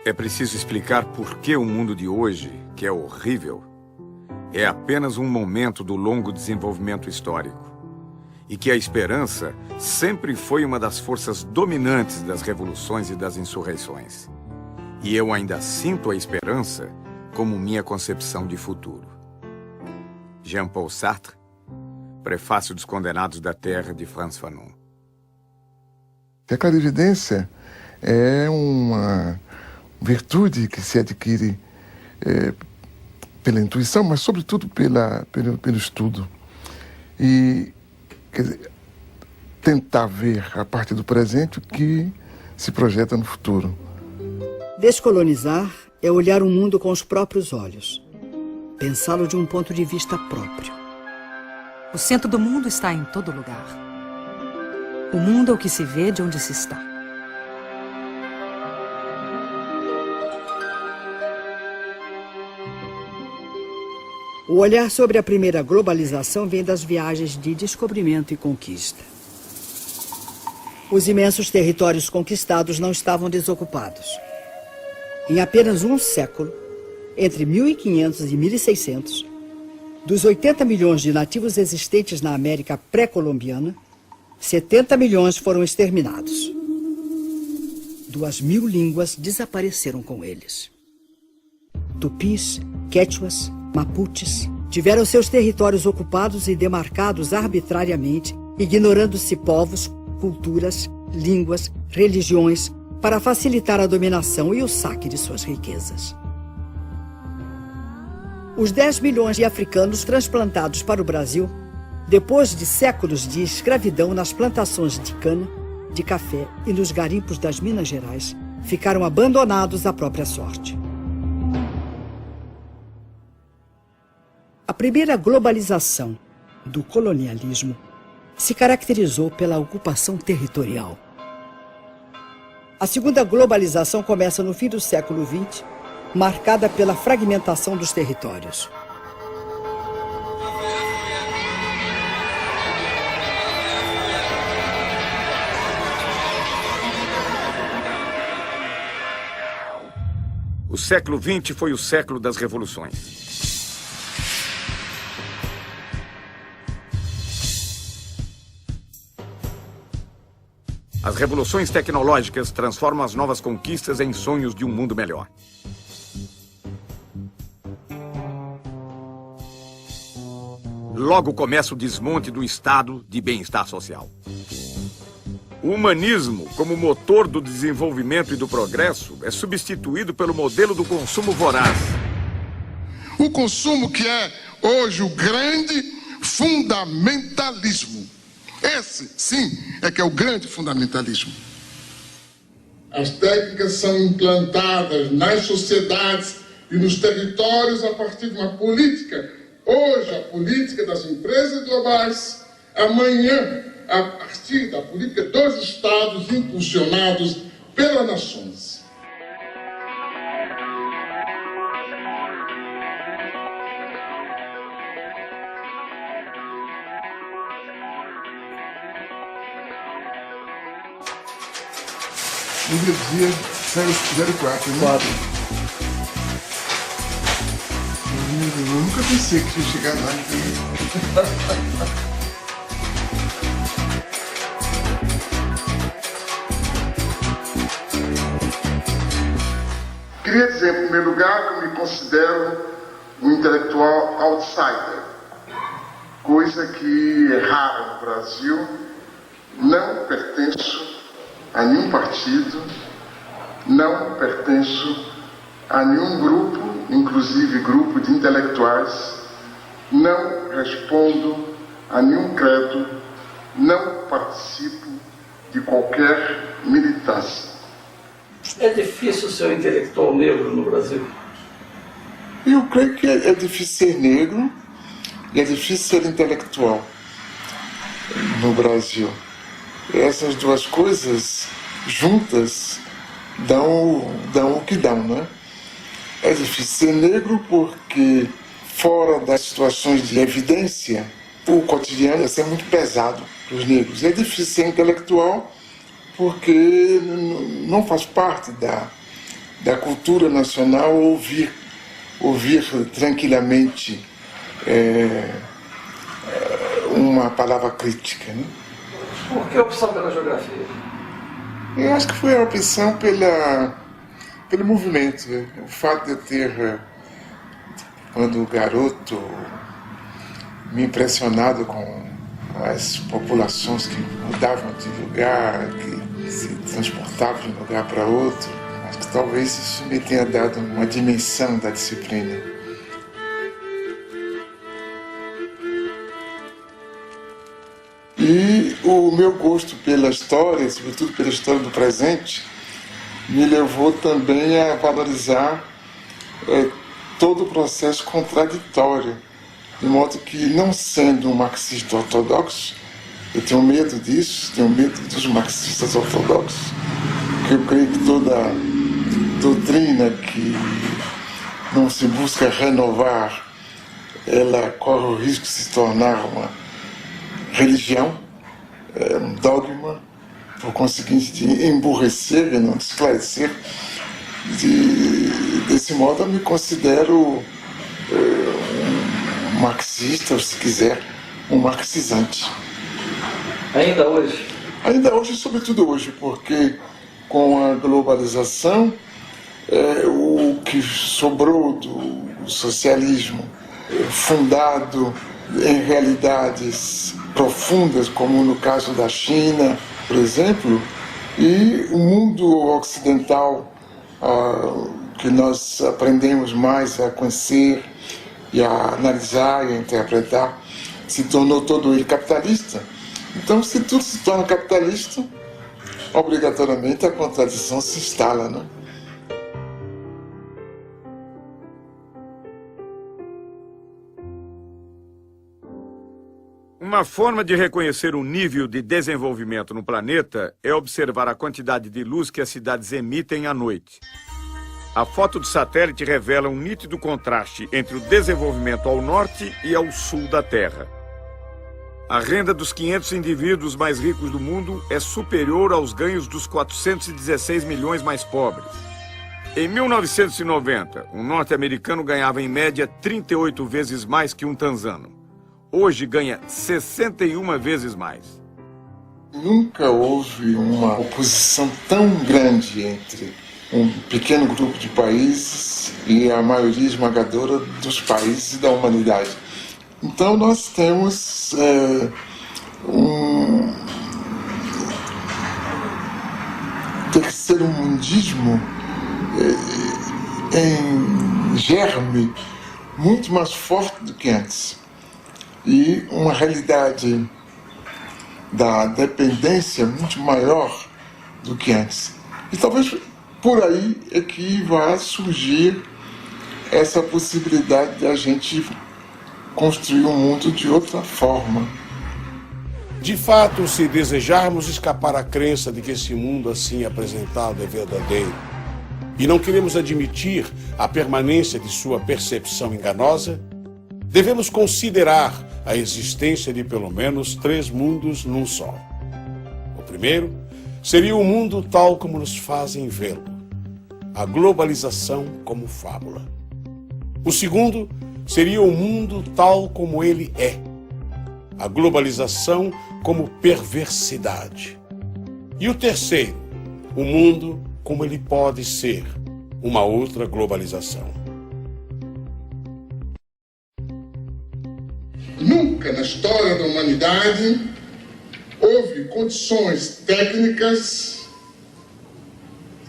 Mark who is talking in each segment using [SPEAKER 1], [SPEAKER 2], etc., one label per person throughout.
[SPEAKER 1] É preciso explicar por que o mundo de hoje, que é horrível, é apenas um momento do longo desenvolvimento histórico. E que a esperança sempre foi uma das forças dominantes das revoluções e das insurreições. E eu ainda sinto a esperança como minha concepção de futuro. Jean-Paul Sartre, Prefácio dos Condenados da Terra, de Frantz Fanon.
[SPEAKER 2] A clarividência é uma virtude que se adquire pela intuição, mas sobretudo pelo estudo. E quer dizer, tentar ver a partir do presente o que se projeta no futuro.
[SPEAKER 3] Descolonizar é olhar o mundo com os próprios olhos, pensá-lo de um ponto de vista próprio.
[SPEAKER 4] O centro do mundo está em todo lugar. O mundo é o que se vê de onde se está.
[SPEAKER 3] O olhar sobre a primeira globalização vem das viagens de descobrimento e conquista. Os imensos territórios conquistados não estavam desocupados. Em apenas um século, entre 1500 e 1600, dos 80 milhões de nativos existentes na América pré-colombiana, 70 milhões foram exterminados. 2.000 línguas desapareceram com eles. Tupis, quechuas, mapuches tiveram seus territórios ocupados e demarcados arbitrariamente, ignorando-se povos, culturas, línguas, religiões, para facilitar a dominação e o saque de suas riquezas. Os 10 milhões de africanos transplantados para o Brasil, depois de séculos de escravidão nas plantações de cana, de café e nos garimpos das Minas Gerais, ficaram abandonados à própria sorte. A primeira globalização do colonialismo se caracterizou pela ocupação territorial. A segunda globalização começa no fim do século XX, marcada pela fragmentação dos territórios.
[SPEAKER 1] O século XX foi o século das revoluções. As revoluções tecnológicas transformam as novas conquistas em sonhos de um mundo melhor. Logo começa o desmonte do estado de bem-estar social. O humanismo, como motor do desenvolvimento e do progresso, é substituído pelo modelo do consumo voraz.
[SPEAKER 5] O consumo que é hoje o grande fundamentalismo. Esse, sim, é que é o grande fundamentalismo. As técnicas são implantadas nas sociedades e nos territórios a partir de uma política. Hoje, a política das empresas globais. Amanhã, a partir da política dos Estados impulsionados pelas nações.
[SPEAKER 2] Energia 04, né?
[SPEAKER 6] 4.
[SPEAKER 2] Eu nunca pensei que ia chegar lá.
[SPEAKER 5] Queria dizer, em primeiro lugar, que eu me considero um intelectual outsider, coisa que é rara no Brasil. Não pertenço a nenhum partido, não pertenço a nenhum grupo, inclusive grupo de intelectuais, não respondo a nenhum credo, não participo de qualquer militância.
[SPEAKER 6] É difícil ser um intelectual negro no Brasil?
[SPEAKER 2] Eu creio que é difícil ser negro e é difícil ser intelectual no Brasil. Essas duas coisas juntas dão o que dão, né? É difícil ser negro porque, fora das situações de evidência, o cotidiano ia ser muito pesado para os negros. É difícil ser intelectual porque não faz parte da cultura nacional ouvir tranquilamente uma palavra crítica, né?
[SPEAKER 6] Por que a opção pela geografia?
[SPEAKER 2] Eu acho que foi a opção pelo movimento. O fato de eu ter, quando garoto, me impressionado com as populações que mudavam de lugar, que se transportavam de um lugar para outro. Acho que talvez isso me tenha dado uma dimensão da disciplina. E o meu gosto pela história, sobretudo pela história do presente, me levou também a valorizar todo o processo contraditório. De modo que, não sendo um marxista ortodoxo, eu tenho medo disso, tenho medo dos marxistas ortodoxos, porque eu creio que toda doutrina que não se busca renovar, ela corre o risco de se tornar uma religião, um dogma, por conseguinte de emburrecer e não de esclarecer. Desse modo eu me considero um marxista, ou se quiser, um marxizante.
[SPEAKER 6] Ainda hoje?
[SPEAKER 2] Ainda hoje, sobretudo hoje, porque com a globalização, o que sobrou do socialismo, fundado em realidades profundas, como no caso da China, por exemplo, e o mundo ocidental, que nós aprendemos mais a conhecer e a analisar e a interpretar, se tornou todo ele capitalista. Então, se tudo se torna capitalista, obrigatoriamente a contradição se instala, né?
[SPEAKER 1] Uma forma de reconhecer o nível de desenvolvimento no planeta é observar a quantidade de luz que as cidades emitem à noite. A foto de satélite revela um nítido contraste entre o desenvolvimento ao norte e ao sul da Terra. A renda dos 500 indivíduos mais ricos do mundo é superior aos ganhos dos 416 milhões mais pobres. Em 1990, um norte-americano ganhava em média 38 vezes mais que um tanzano. Hoje ganha 61 vezes mais.
[SPEAKER 2] Nunca houve uma oposição tão grande entre um pequeno grupo de países e a maioria esmagadora dos países da humanidade. Então nós temos um terceiro-mundismo em germe muito mais forte do que antes. E uma realidade da dependência muito maior do que antes. E talvez por aí é que vai surgir essa possibilidade de a gente construir um mundo de outra forma.
[SPEAKER 7] De fato, se desejarmos escapar à crença de que esse mundo assim apresentado é verdadeiro, e não queremos admitir a permanência de sua percepção enganosa, devemos considerar a existência de pelo menos 3 mundos num só. O primeiro seria o mundo tal como nos fazem vê-lo, a globalização como fábula. O segundo seria o mundo tal como ele é, a globalização como perversidade. E o terceiro, o mundo como ele pode ser, uma outra globalização.
[SPEAKER 5] Nunca na história da humanidade houve condições técnicas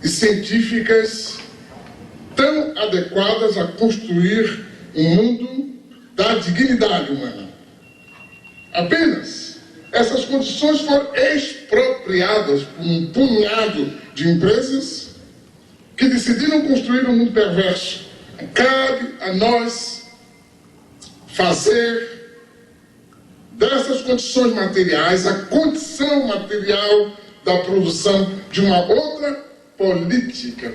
[SPEAKER 5] e científicas tão adequadas a construir um mundo da dignidade humana. Apenas essas condições foram expropriadas por um punhado de empresas que decidiram construir um mundo perverso. Cabe a nós fazer dessas condições materiais a condição material da produção de uma outra política.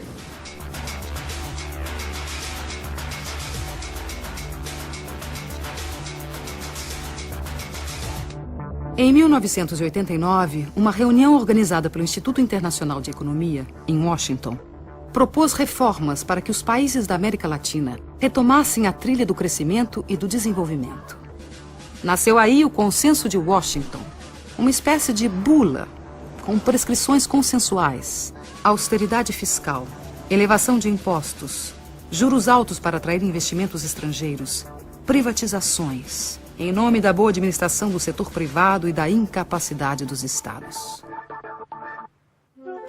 [SPEAKER 4] Em 1989, uma reunião organizada pelo Instituto Internacional de Economia, em Washington, propôs reformas para que os países da América Latina retomassem a trilha do crescimento e do desenvolvimento. Nasceu aí o Consenso de Washington, uma espécie de bula com prescrições consensuais, austeridade fiscal, elevação de impostos, juros altos para atrair investimentos estrangeiros, privatizações, em nome da boa administração do setor privado e da incapacidade dos estados.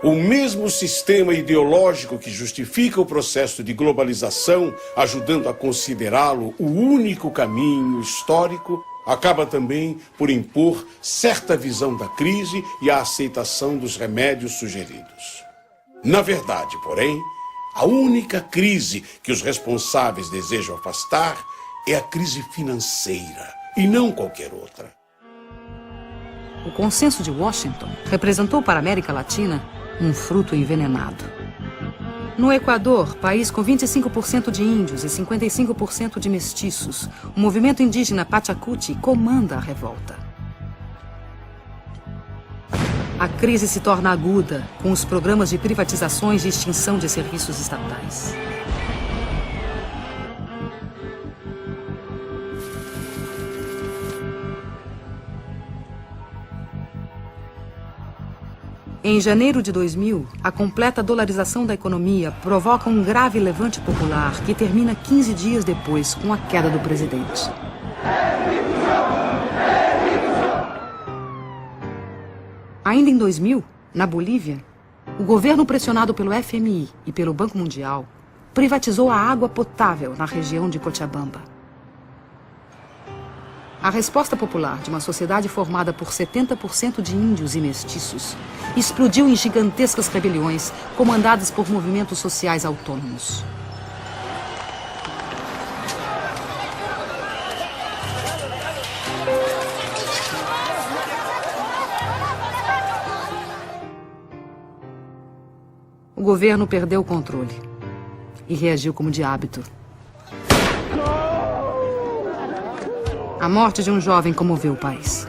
[SPEAKER 7] O mesmo sistema ideológico que justifica o processo de globalização, ajudando a considerá-lo o único caminho histórico, acaba também por impor certa visão da crise e a aceitação dos remédios sugeridos. Na verdade, porém, a única crise que os responsáveis desejam afastar é a crise financeira, e não qualquer outra.
[SPEAKER 4] O Consenso de Washington representou para a América Latina um fruto envenenado. No Equador, país com 25% de índios e 55% de mestiços, o movimento indígena Pachacuti comanda a revolta. A crise se torna aguda com os programas de privatizações e extinção de serviços estatais. Em janeiro de 2000, a completa dolarização da economia provoca um grave levante popular que termina 15 dias depois com a queda do presidente. Ainda em 2000, na Bolívia, o governo pressionado pelo FMI e pelo Banco Mundial privatizou a água potável na região de Cochabamba. A resposta popular de uma sociedade formada por 70% de índios e mestiços explodiu em gigantescas rebeliões comandadas por movimentos sociais autônomos. O governo perdeu o controle e reagiu como de hábito. A morte de um jovem comoveu o país.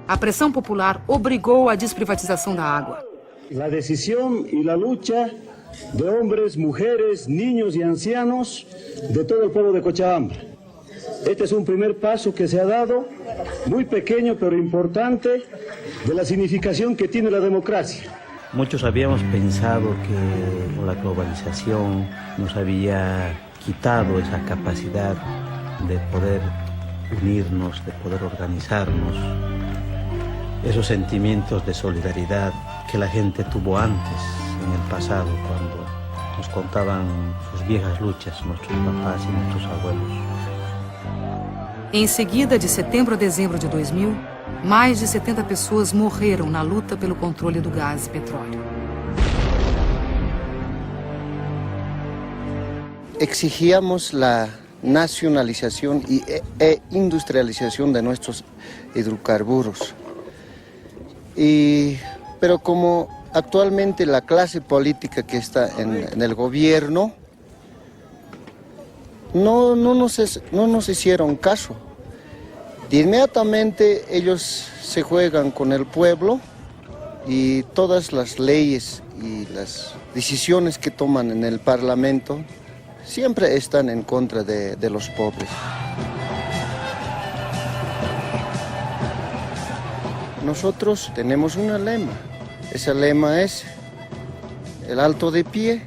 [SPEAKER 4] A pressão popular obrigou a desprivatização da água.
[SPEAKER 8] A decisão e a luta de homens, mulheres, niños e ancianos de todo o povo de Cochabamba. Este es un primer paso que se ha dado, muy pequeño pero importante, de la significación que tiene la democracia.
[SPEAKER 9] Muchos habíamos pensado que la globalización nos había quitado esa capacidad de poder unirnos, de poder organizarnos, esos sentimientos de solidaridad que la gente tuvo antes, en el pasado, cuando nos contaban sus viejas luchas, nuestros papás y nuestros abuelos.
[SPEAKER 4] Em seguida, de setembro a dezembro de 2000, mais de 70 pessoas morreram na luta pelo controle do gás e petróleo.
[SPEAKER 10] Exigíamos la nacionalización e industrialización de nuestros hidrocarburos. Pero como actualmente la clase política que está en el gobierno no nos hicieron caso. De inmediatamente ellos se juegan con el pueblo y todas las leyes y las decisiones que toman en el Parlamento siempre están en contra de los pobres. Nosotros tenemos un lema. Ese lema es el alto de pie,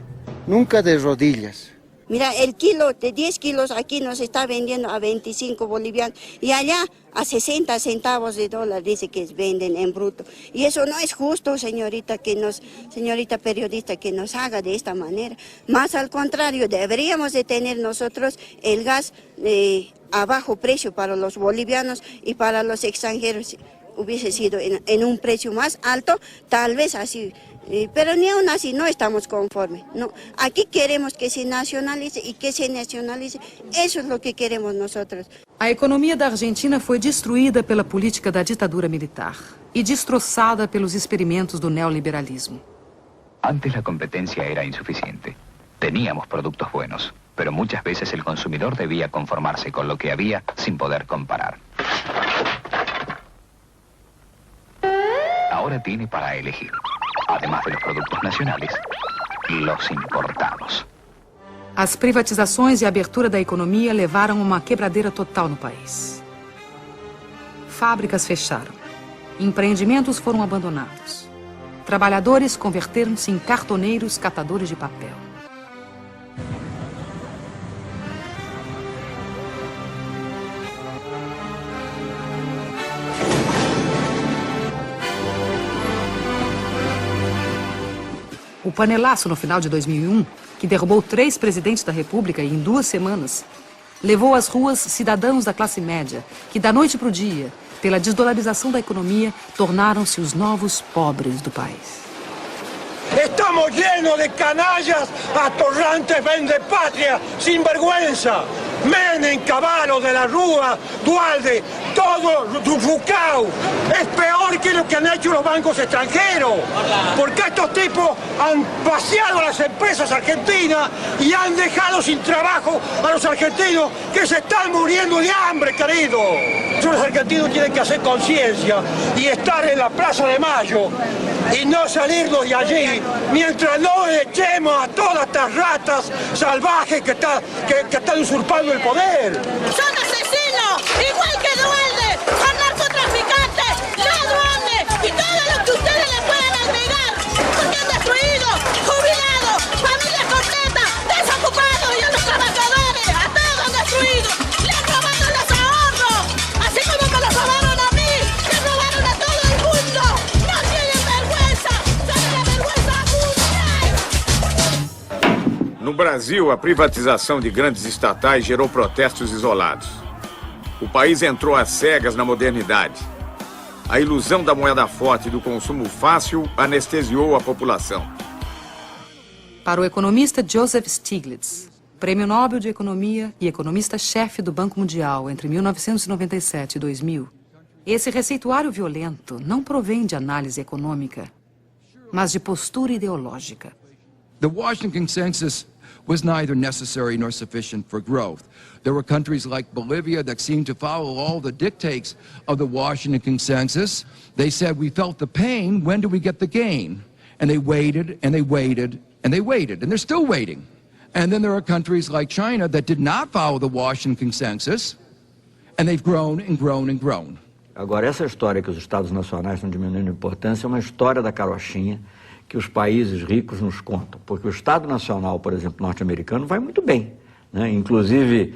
[SPEAKER 10] nunca de rodillas.
[SPEAKER 11] Mira, el kilo de 10 kilos aquí nos está vendiendo a 25 bolivianos y allá a 60 centavos de dólar dice que venden en bruto. Y eso no es justo, señorita periodista, que nos haga de esta manera. Más al contrario, deberíamos de tener nosotros el gas a bajo precio para los bolivianos y para los extranjeros. Hubiese sido en un precio más alto, tal vez así. Pero ni aún así no estamos conformes. No. Aquí queremos que se nacionalice y que se nacionalice. Eso es lo que queremos nosotros.
[SPEAKER 4] A economia da Argentina foi destruída pela política da ditadura militar e destroçada pelos experimentos do neoliberalismo.
[SPEAKER 12] Antes la competencia era insuficiente. Teníamos productos buenos, pero muchas veces el consumidor debía conformarse con lo que había sin poder comparar. Ahora tiene para elegir, además de los productos nacionales, los importados.
[SPEAKER 4] As privatizações e a abertura da economia levaram a uma quebradeira total no país. Fábricas fecharam. Empreendimentos foram abandonados. Trabalhadores converteram-se em cartoneiros catadores de papel. O panelaço no final de 2001, que derrubou 3 presidentes da República em 2 semanas, levou às ruas cidadãos da classe média, que da noite para o dia, pela desdolarização da economia, tornaram-se os novos pobres do país.
[SPEAKER 13] Estamos llenos de canallas, atorrantes vendepatria, sinvergüenza. Menem, Cavallo, de la Rúa, Dualde, todo Rucao. Es peor que lo que han hecho los bancos extranjeros. Porque estos tipos han vaciado las empresas argentinas y han dejado sin trabajo a los argentinos que se están muriendo de hambre, querido. Los argentinos tienen que hacer conciencia y estar en la Plaza de Mayo y no salirnos de allí mientras no echemos a todas estas ratas salvajes que están usurpando el poder.
[SPEAKER 14] Son asesinos, igual que Dualde, son narcotraficantes, ladrones y todo lo que ustedes le puedan agregar, porque han destruido jubilados, familias completas, desocupados y a los trabajadores, a todos han destruido, le han robado los ahorros, así como me los robaron a mí, le robaron a todo el mundo, no tienen vergüenza, son una vergüenza mundial.
[SPEAKER 1] No Brasil, a privatização de grandes estatais gerou protestos isolados. O país entrou às cegas na modernidade. A ilusão da moeda forte e do consumo fácil anestesiou a população.
[SPEAKER 4] Para o economista Joseph Stiglitz, Prêmio Nobel de Economia e economista-chefe do Banco Mundial entre 1997 e 2000, esse receituário violento não provém de análise econômica, mas de postura ideológica.
[SPEAKER 15] The Washington Consensus was neither necessary nor sufficient for growth. There were countries like Bolivia that seemed to follow all the dictates of the Washington Consensus. They said, we felt the pain, when do we get the gain? And they waited, and they waited, and they waited, and they're still waiting. And then there are countries like China that did not follow the Washington Consensus, and they've grown and grown and grown.
[SPEAKER 16] Agora, essa história que os Estados nacionais estão diminuindo a importância é uma história da carochinha que os países ricos nos contam, porque o Estado Nacional, por exemplo, norte-americano, vai muito bem, né? Inclusive,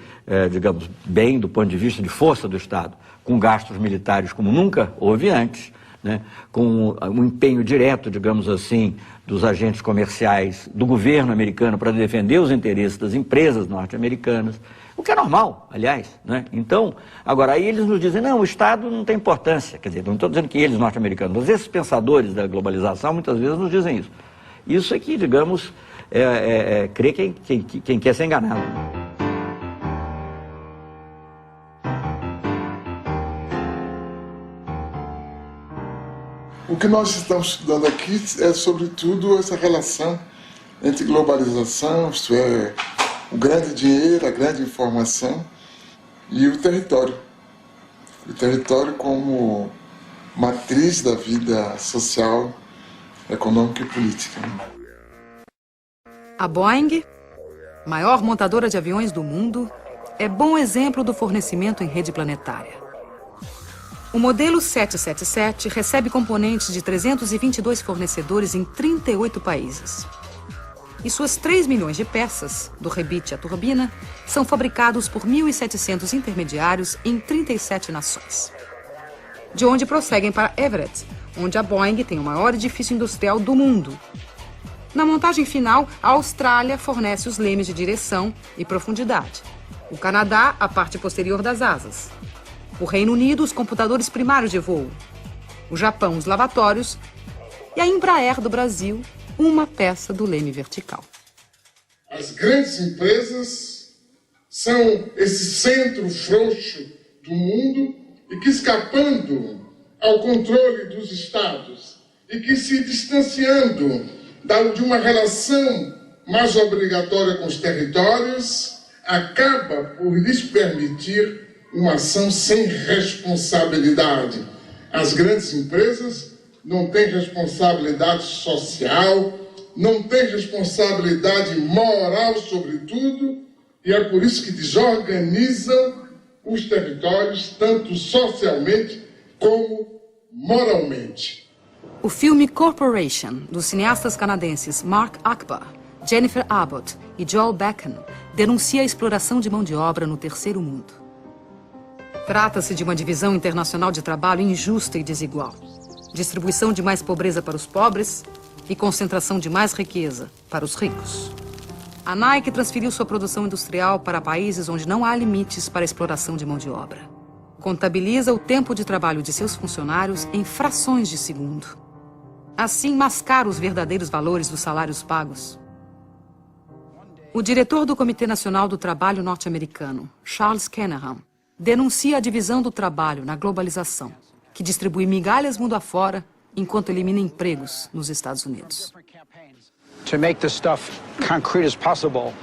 [SPEAKER 16] digamos, bem do ponto de vista de força do Estado, com gastos militares como nunca houve antes, né? Com um empenho direto, digamos assim, dos agentes comerciais do governo americano para defender os interesses das empresas norte-americanas, o que é normal, aliás, né? Então, agora aí eles nos dizem, não, o Estado não tem importância, quer dizer, não estou dizendo que eles norte-americanos, mas esses pensadores da globalização muitas vezes nos dizem isso. Isso é que, digamos, crê quem quer ser enganado.
[SPEAKER 2] O que nós estamos estudando aqui é, sobretudo, essa relação entre globalização, isto é, o grande dinheiro, a grande informação e o território. O território como matriz da vida social, econômica e política.
[SPEAKER 4] A Boeing, maior montadora de aviões do mundo, é bom exemplo do fornecimento em rede planetária. O modelo 777 recebe componentes de 322 fornecedores em 38 países. E suas 3 milhões de peças, do rebite à turbina, são fabricados por 1.700 intermediários em 37 nações. De onde prosseguem para Everett, onde a Boeing tem o maior edifício industrial do mundo. Na montagem final, a Austrália fornece os lemes de direção e profundidade. O Canadá, a parte posterior das asas. O Reino Unido, os computadores primários de voo. O Japão, os lavatórios. E a Embraer do Brasil, uma peça do leme vertical.
[SPEAKER 5] As grandes empresas são esse centro frouxo do mundo e que, escapando ao controle dos estados e que se distanciando de uma relação mais obrigatória com os territórios, acaba por lhes permitir uma ação sem responsabilidade. As grandes empresas não têm responsabilidade social, não têm responsabilidade moral sobre tudo, e é por isso que desorganizam os territórios, tanto socialmente como moralmente.
[SPEAKER 4] O filme Corporation, dos cineastas canadenses Mark Akbar, Jennifer Abbott e Joel Beckham, denuncia a exploração de mão de obra no terceiro mundo. Trata-se de uma divisão internacional de trabalho injusta e desigual. Distribuição de mais pobreza para os pobres e concentração de mais riqueza para os ricos. A Nike transferiu sua produção industrial para países onde não há limites para a exploração de mão de obra. Contabiliza o tempo de trabalho de seus funcionários em frações de segundo. Assim, mascara os verdadeiros valores dos salários pagos. O diretor do Comitê Nacional do Trabalho norte-americano, Charles Kanahan, denuncia a divisão do trabalho na globalização, que distribui migalhas mundo afora enquanto elimina empregos nos Estados Unidos.
[SPEAKER 17] To make this stuff concrete as possible,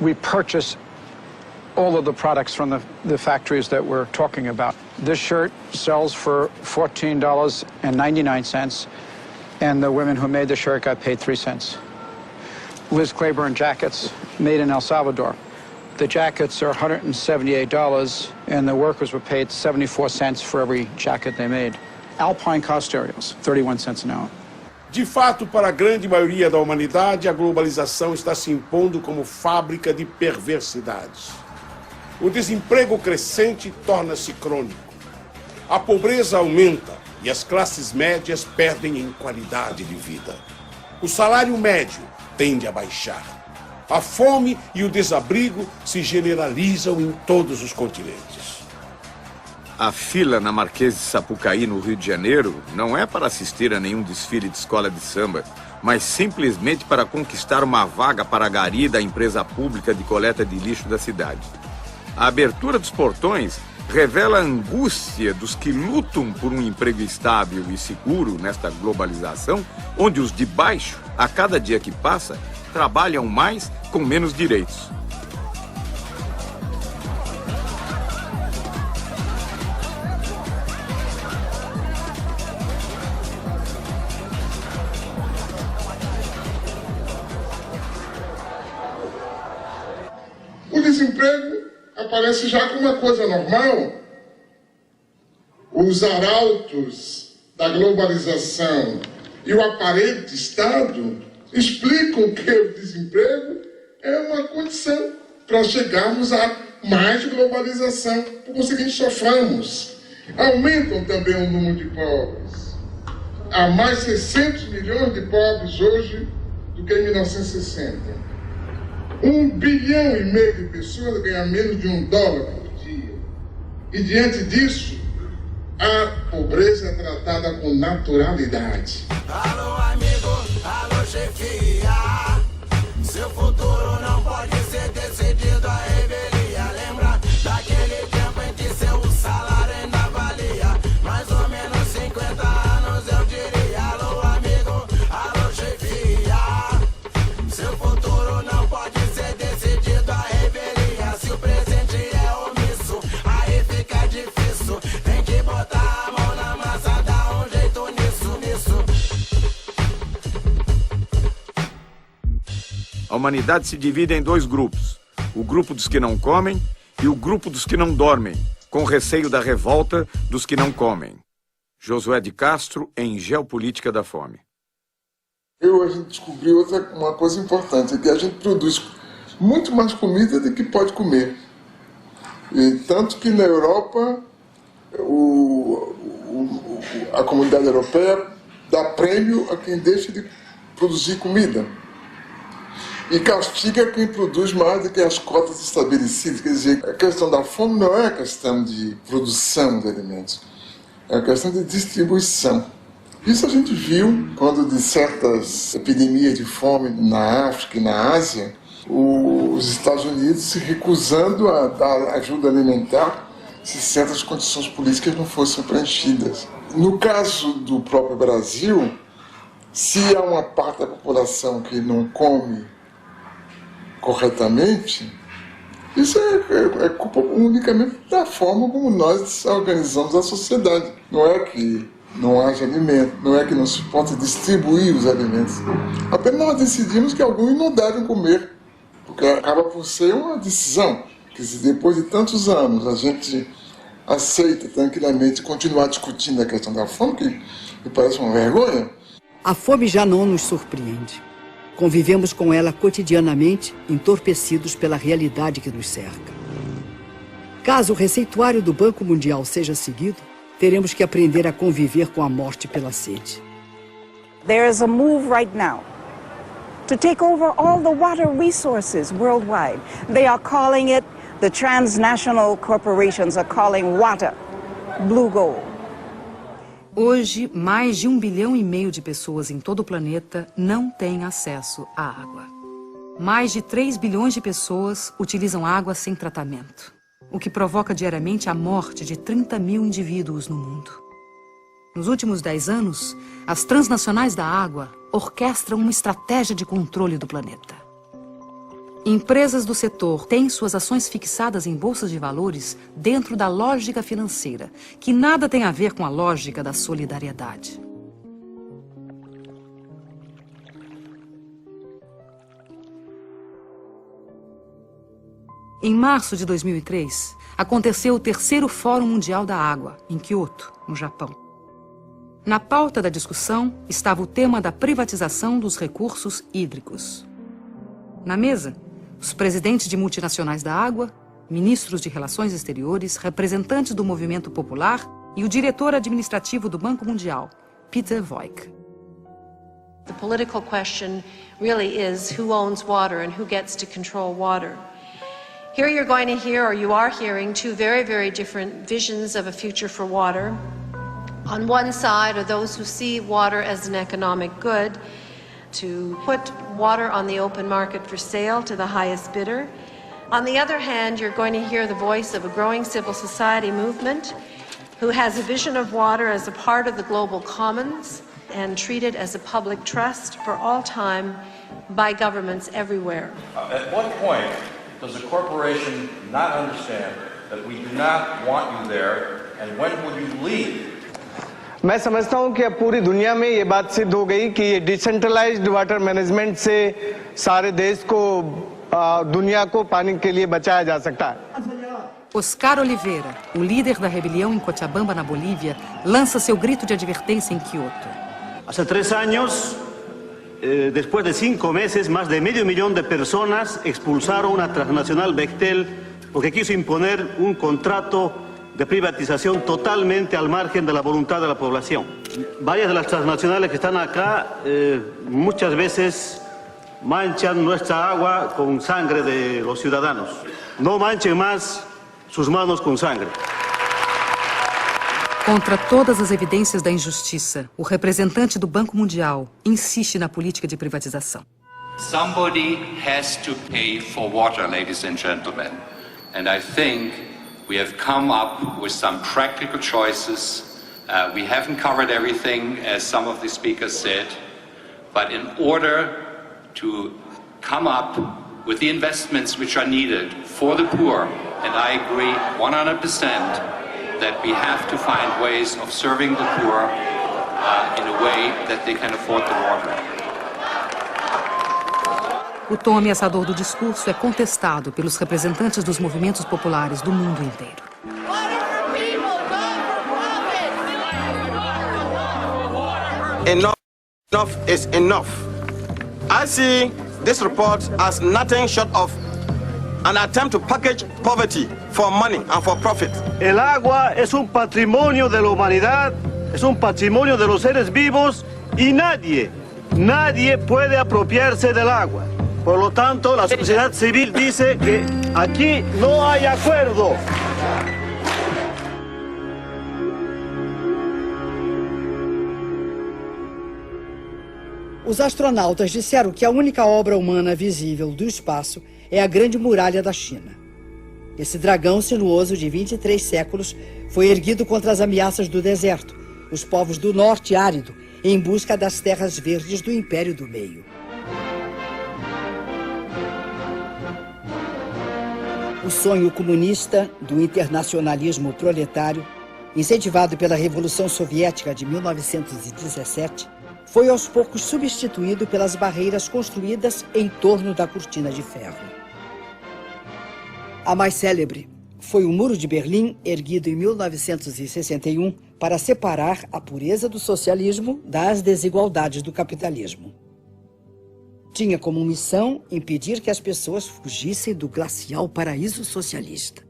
[SPEAKER 17] we purchase all of the products from the factories that we're talking about. This shirt sells for $14.99, and the women who made the shirt got paid 3 cents. Liz Claiborne jackets made in El Salvador. The jackets are $178, and the workers were paid 74 cents for every jacket they made. Alpine car stereos, 31 cents an hour.
[SPEAKER 7] De fato, para a grande maioria da humanidade, a globalização está se impondo como fábrica de perversidades. O desemprego crescente torna-se crônico. A pobreza aumenta e as classes médias perdem em qualidade de vida. O salário médio tende a baixar. A fome e o desabrigo se generalizam em todos os continentes.
[SPEAKER 1] A fila na Marquês de Sapucaí, no Rio de Janeiro, não é para assistir a nenhum desfile de escola de samba, mas simplesmente para conquistar uma vaga para a gari da empresa pública de coleta de lixo da cidade. A abertura dos portões revela a angústia dos que lutam por um emprego estável e seguro nesta globalização, onde os de baixo, a cada dia que passa, trabalham mais com menos direitos.
[SPEAKER 5] O desemprego aparece já como uma coisa normal. Os arautos da globalização e o aparelho de Estado explicam que o desemprego é uma condição para chegarmos a mais globalização. Por conseguinte, soframos. Aumentam também o número de pobres. Há mais 600 milhões de pobres hoje do que em 1960. 1,5 bilhão de pessoas ganham menos de $1 por dia. E diante disso, a pobreza é tratada com naturalidade.
[SPEAKER 18] Alô, amigo, alô, chefia. Seu futuro não pode ser decidido à revelia. Lembra daquele tempo em que seu salário ainda valia mais ou menos 50 anos, eu diria. Alô, amigo, alô, chefia. Seu futuro não pode ser decidido à revelia. Se o presente é omisso, aí fica difícil. Tem que botar a mão na massa, dar um jeito nisso.
[SPEAKER 1] A humanidade se divide em 2 grupos. O grupo dos que não comem e o grupo dos que não dormem, com receio da revolta dos que não comem. Josué de Castro, em Geopolítica da Fome.
[SPEAKER 2] A gente descobriu uma coisa importante, que a gente produz muito mais comida do que pode comer. E tanto que na Europa, a comunidade europeia dá prêmio a quem deixa de produzir comida. E castiga quem produz mais do que as cotas estabelecidas. Quer dizer, a questão da fome não é a questão de produção de alimentos, é a questão de distribuição. Isso a gente viu quando de certas epidemias de fome na África e na Ásia, os Estados Unidos se recusando a dar ajuda alimentar se certas condições políticas não fossem preenchidas. No caso do próprio Brasil, se há uma parte da população que não come corretamente, Isso é culpa unicamente da forma como nós organizamos a sociedade. Não é que não haja alimento, não é que não se possa distribuir os alimentos. Apenas nós decidimos que alguns não devem comer, porque acaba por ser uma decisão. Que se depois de tantos anos a gente aceita tranquilamente continuar discutindo a questão da fome, que me parece uma vergonha.
[SPEAKER 3] A fome já não nos surpreende. Convivemos com ela cotidianamente, entorpecidos pela realidade que nos cerca. Caso o receituário do Banco Mundial seja seguido, teremos que aprender a conviver com a morte pela sede.
[SPEAKER 19] There is a move right now to take over all the water resources worldwide. They are calling it, the transnational corporations are calling water blue gold.
[SPEAKER 4] Hoje, mais de 1,5 bilhão de pessoas em todo o planeta não têm acesso à água. Mais de 3 bilhões de pessoas utilizam água sem tratamento, o que provoca diariamente a morte de 30 mil indivíduos no mundo. Nos últimos 10 anos, as transnacionais da água orquestram uma estratégia de controle do planeta. Empresas do setor têm suas ações fixadas em bolsas de valores dentro da lógica financeira, que nada tem a ver com a lógica da solidariedade. Em março de 2003, aconteceu o 3º Fórum Mundial da Água, em Kyoto, no Japão. Na pauta da discussão estava o tema da privatização dos recursos hídricos. Na mesa, os presidentes de multinacionais da água, ministros de relações exteriores, representantes do movimento popular e o diretor administrativo do Banco Mundial, Peter Voigt.
[SPEAKER 20] The political question really is who owns water and who gets to control water. Here you're going to hear, or you are hearing, two very, very different visions of a future for water. On one side are those who see water as an economic good, to put water on the open market for sale to the highest bidder. On the other hand, you're going to hear the voice of a growing civil society movement who has a vision of water as a part of the global commons and treated as a public trust for all time by governments everywhere.
[SPEAKER 21] At what point does a corporation not understand that we do not want you there, and when would you leave?
[SPEAKER 22] मैं समझता हूं कि अब पूरी दुनिया में ये बात सिद्ध हो गई कि ये डिसेंट्रलाइज्ड वाटर मैनेजमेंट से सारे देश को दुनिया को पानी के लिए बचाया जा सकता है.
[SPEAKER 4] Oscar Oliveira, o líder da rebelião em Cochabamba, na Bolívia, lança seu grito de advertência em Kyoto.
[SPEAKER 23] Hace 3 años, después de 5 meses, más de medio millón de personas expulsaron una transnacional Bechtel porque quiso imponer un contrato de privatización totalmente al margen de la voluntad de la población. Varias de las transnacionales que están acá muchas veces manchan nuestra agua con sangre de los ciudadanos. No manchen más sus manos com sangre.
[SPEAKER 4] Contra todas as evidências da injustiça, o representante do Banco Mundial insiste na política de privatização.
[SPEAKER 24] Somebody has to pay for water, ladies and gentlemen. And I think we have come up with some practical choices. We haven't covered everything, as some of the speakers said. But in order to come up with the investments which are needed for the poor, and I agree 100% that we have to find ways of serving the poor in a way that they can afford the water.
[SPEAKER 4] O tom ameaçador do discurso é contestado pelos representantes dos movimentos populares do mundo inteiro.
[SPEAKER 25] Enough is enough. I see this report as nothing short of an attempt to package poverty for money and for profit.
[SPEAKER 23] El agua es un patrimonio de la humanidad, es un patrimonio de los seres vivos y nadie puede apropiarse del agua. Por lo tanto, la sociedad civil dice que aquí no hay acuerdo.
[SPEAKER 3] Os astronautas disseram que a única obra humana visível do espaço é a Grande Muralha da China. Esse dragão sinuoso de 23 séculos foi erguido contra as ameaças do deserto, os povos do norte árido, em busca das terras verdes do Império do Meio. O sonho comunista do internacionalismo proletário, incentivado pela Revolução Soviética de 1917, foi aos poucos substituído pelas barreiras construídas em torno da cortina de ferro. A mais célebre foi o Muro de Berlim, erguido em 1961 para separar a pureza do socialismo das desigualdades do capitalismo. Tinha como missão impedir que as pessoas fugissem do glacial paraíso socialista.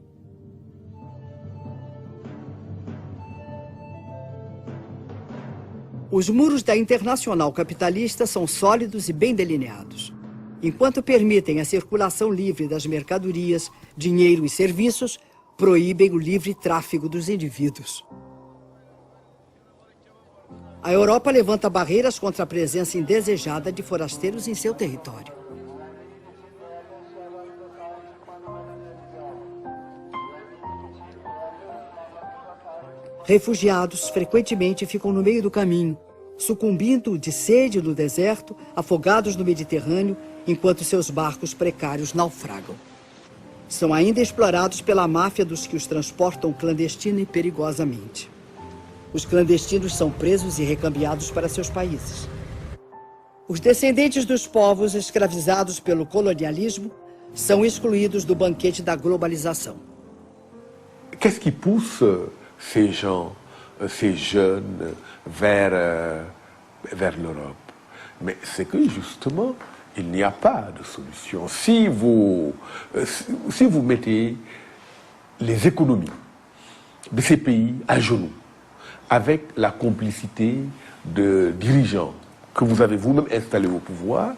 [SPEAKER 3] Os muros da Internacional Capitalista são sólidos e bem delineados. Enquanto permitem a circulação livre das mercadorias, dinheiro e serviços, proíbem o livre tráfego dos indivíduos. A Europa levanta barreiras contra a presença indesejada de forasteiros em seu território. Refugiados frequentemente ficam no meio do caminho, sucumbindo de sede no deserto, afogados no Mediterrâneo, enquanto seus barcos precários naufragam. São ainda explorados pela máfia dos que os transportam clandestina e perigosamente. Os clandestinos são presos e recambiados para seus países. Os descendentes dos povos escravizados pelo colonialismo são excluídos do banquete da globalização.
[SPEAKER 6] Qu'est-ce qui pousse ces gens, ces jeunes vers l'Europe? Mais c'est que justement, il n'y a pas de solution. Si vous mettez les économies de ces pays à genoux, avec la complicité de dirigeants que vous avez vous-même installés au pouvoir,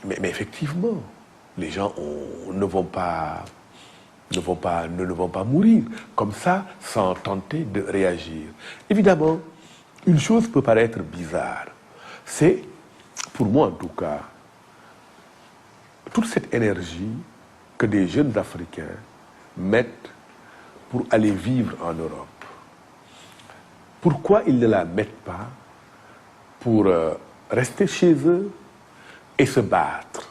[SPEAKER 6] mais effectivement, les gens ne vont pas mourir comme ça sans tenter de réagir. Évidemment, une chose peut paraître bizarre. C'est, pour moi en tout cas, toute cette énergie que des jeunes Africains mettent pour aller vivre en Europe. Pourquoi ils ne la mettent pas pour rester chez eux et se battre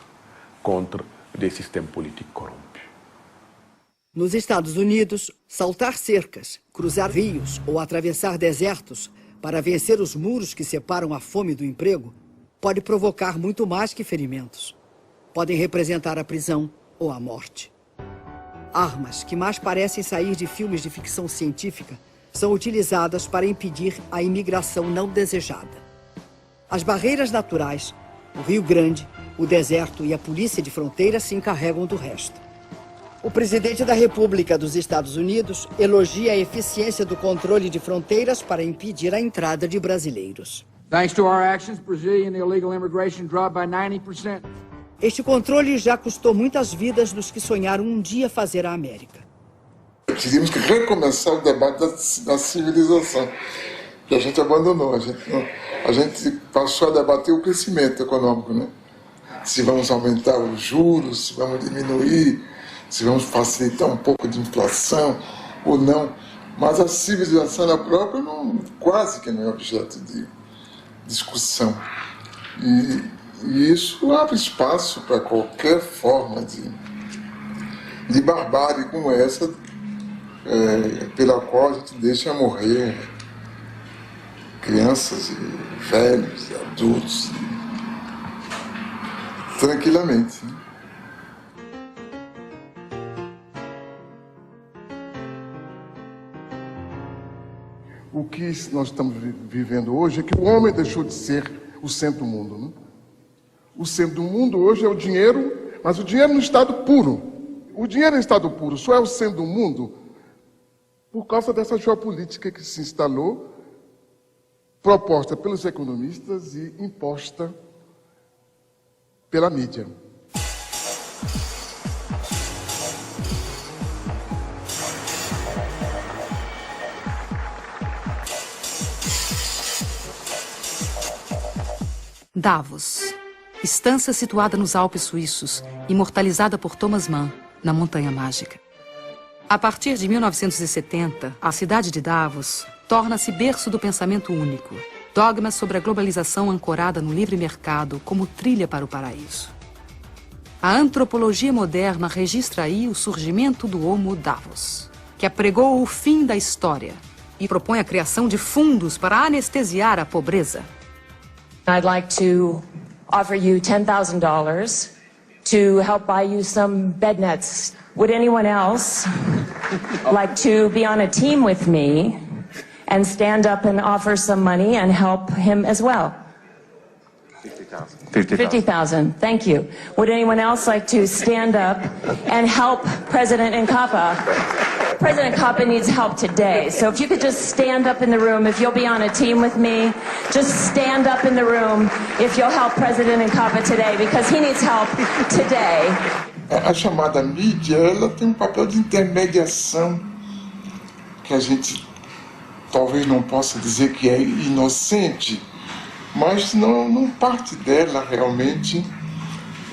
[SPEAKER 6] contre des systèmes politiques corrompus?
[SPEAKER 3] Nos Estados Unidos, saltar cercas, cruzar rios ou atravessar desertos para vencer os muros que separam a fome do emprego pode provocar muito mais que ferimentos. Podem representar a prisão ou a morte. Armas que mais parecem sair de filmes de ficção científica são utilizadas para impedir a imigração não desejada. As barreiras naturais, o Rio Grande, o deserto e a polícia de fronteira se encarregam do resto. O presidente da República dos Estados Unidos elogia a eficiência do controle de fronteiras para impedir a entrada de brasileiros.
[SPEAKER 8] Thanks to our actions, Brazilian illegal immigration dropped by 90%.
[SPEAKER 3] Este controle já custou muitas vidas dos que sonharam um dia fazer a América.
[SPEAKER 2] Teríamos que recomeçar o debate da civilização, que a gente abandonou. A gente passou a debater o crescimento econômico, né? Se vamos aumentar os juros, se vamos diminuir, se vamos facilitar um pouco de inflação ou não. Mas a civilização na própria quase que não é objeto de discussão. E isso abre espaço para qualquer forma de barbárie como essa, pela qual a gente deixa morrer crianças, e velhos, e adultos, tranquilamente. O que nós estamos vivendo hoje é que o homem deixou de ser o centro do mundo, né? O centro do mundo hoje é o dinheiro, mas o dinheiro no estado puro. O dinheiro em estado puro só é o centro do mundo por causa dessa geopolítica que se instalou, proposta pelos economistas e imposta pela mídia.
[SPEAKER 4] Davos, estância situada nos Alpes suíços, imortalizada por Thomas Mann, na Montanha Mágica. A partir de 1970, a cidade de Davos torna-se berço do pensamento único, dogma sobre a globalização ancorada no livre mercado como trilha para o paraíso. A antropologia moderna registra aí o surgimento do Homo Davos, que apregou o fim da história e propõe a criação de fundos para anestesiar a pobreza.
[SPEAKER 9] I'd like to offer you $10,000 to help buy you some bed nets. Would anyone else like to be on a team with me and stand up and offer some money and help him as well? 50,000. Thank you. Would anyone else like to stand up and help President Nkapa? President Nkapa needs help today. So if you could just stand up in the room, if you'll be on a team with me, just stand up in the room if you'll help President Nkapa today, because he needs help today.
[SPEAKER 2] A chamada mídia, ela tem um papel de intermediação que a gente talvez não possa dizer que é inocente, mas não parte dela realmente,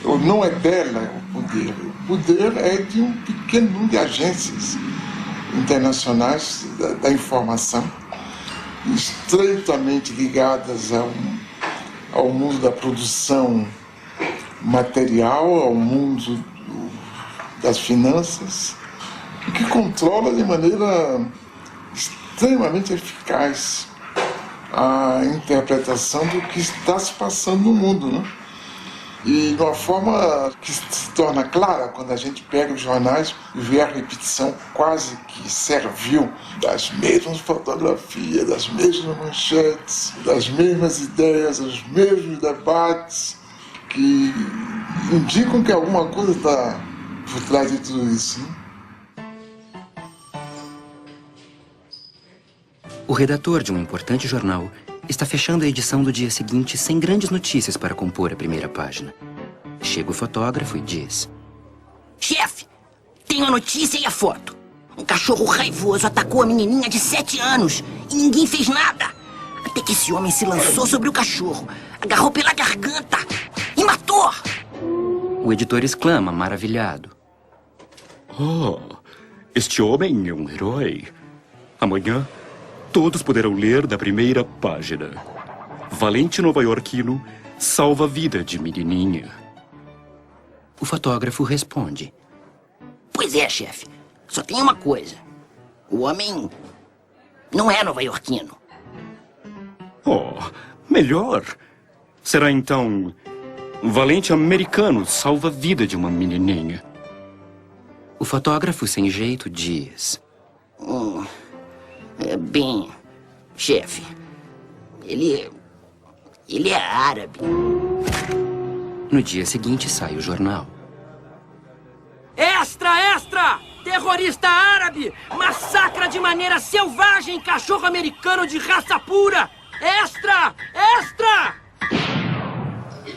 [SPEAKER 2] ou não é dela o poder. O poder é de um pequeno número de agências internacionais da informação, estreitamente ligadas ao mundo da produção material, ao mundo das finanças, que controla de maneira extremamente eficaz a interpretação do que está se passando no mundo, né? E de uma forma que se torna clara quando a gente pega os jornais e vê a repetição quase que servil das mesmas fotografias, das mesmas manchetes, das mesmas ideias, os mesmos debates, que indicam que alguma coisa está por trás de tudo isso, né?
[SPEAKER 10] O redator de um importante jornal está fechando a edição do dia seguinte sem grandes notícias para compor a primeira página. Chega o fotógrafo e diz:
[SPEAKER 11] Chefe, tenho a notícia e a foto. Um cachorro raivoso atacou a menininha de 7 anos e ninguém fez nada. Até que esse homem se lançou sobre o cachorro, agarrou pela garganta e matou.
[SPEAKER 10] O editor exclama, maravilhado:
[SPEAKER 12] Oh, este homem é um herói. Amanhã todos poderão ler da primeira página: valente nova-iorquino salva a vida de menininha.
[SPEAKER 10] O fotógrafo responde:
[SPEAKER 11] Pois é, chefe. Só tem uma coisa. O homem não é nova-iorquino.
[SPEAKER 12] Oh, melhor. Será então valente americano salva a vida de uma menininha.
[SPEAKER 10] O fotógrafo sem jeito diz:
[SPEAKER 11] Bem, chefe, ele é árabe.
[SPEAKER 10] No dia seguinte sai o jornal.
[SPEAKER 11] Extra, extra! Terrorista árabe massacra de maneira selvagem cachorro americano de raça pura! Extra, extra!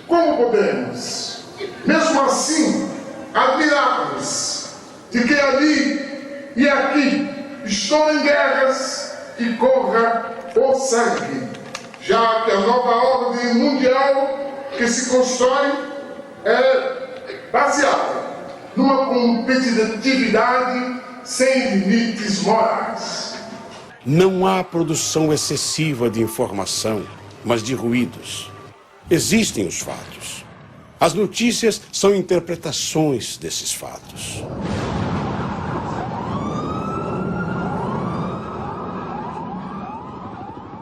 [SPEAKER 5] Como podemos, mesmo assim, admirar-nos de que ali e aqui estão em guerras e corra o sangue, já que a nova ordem mundial que se constrói é baseada numa competitividade sem limites morais.
[SPEAKER 7] Não há produção excessiva de informação, mas de ruídos. Existem os fatos. As notícias são interpretações desses fatos.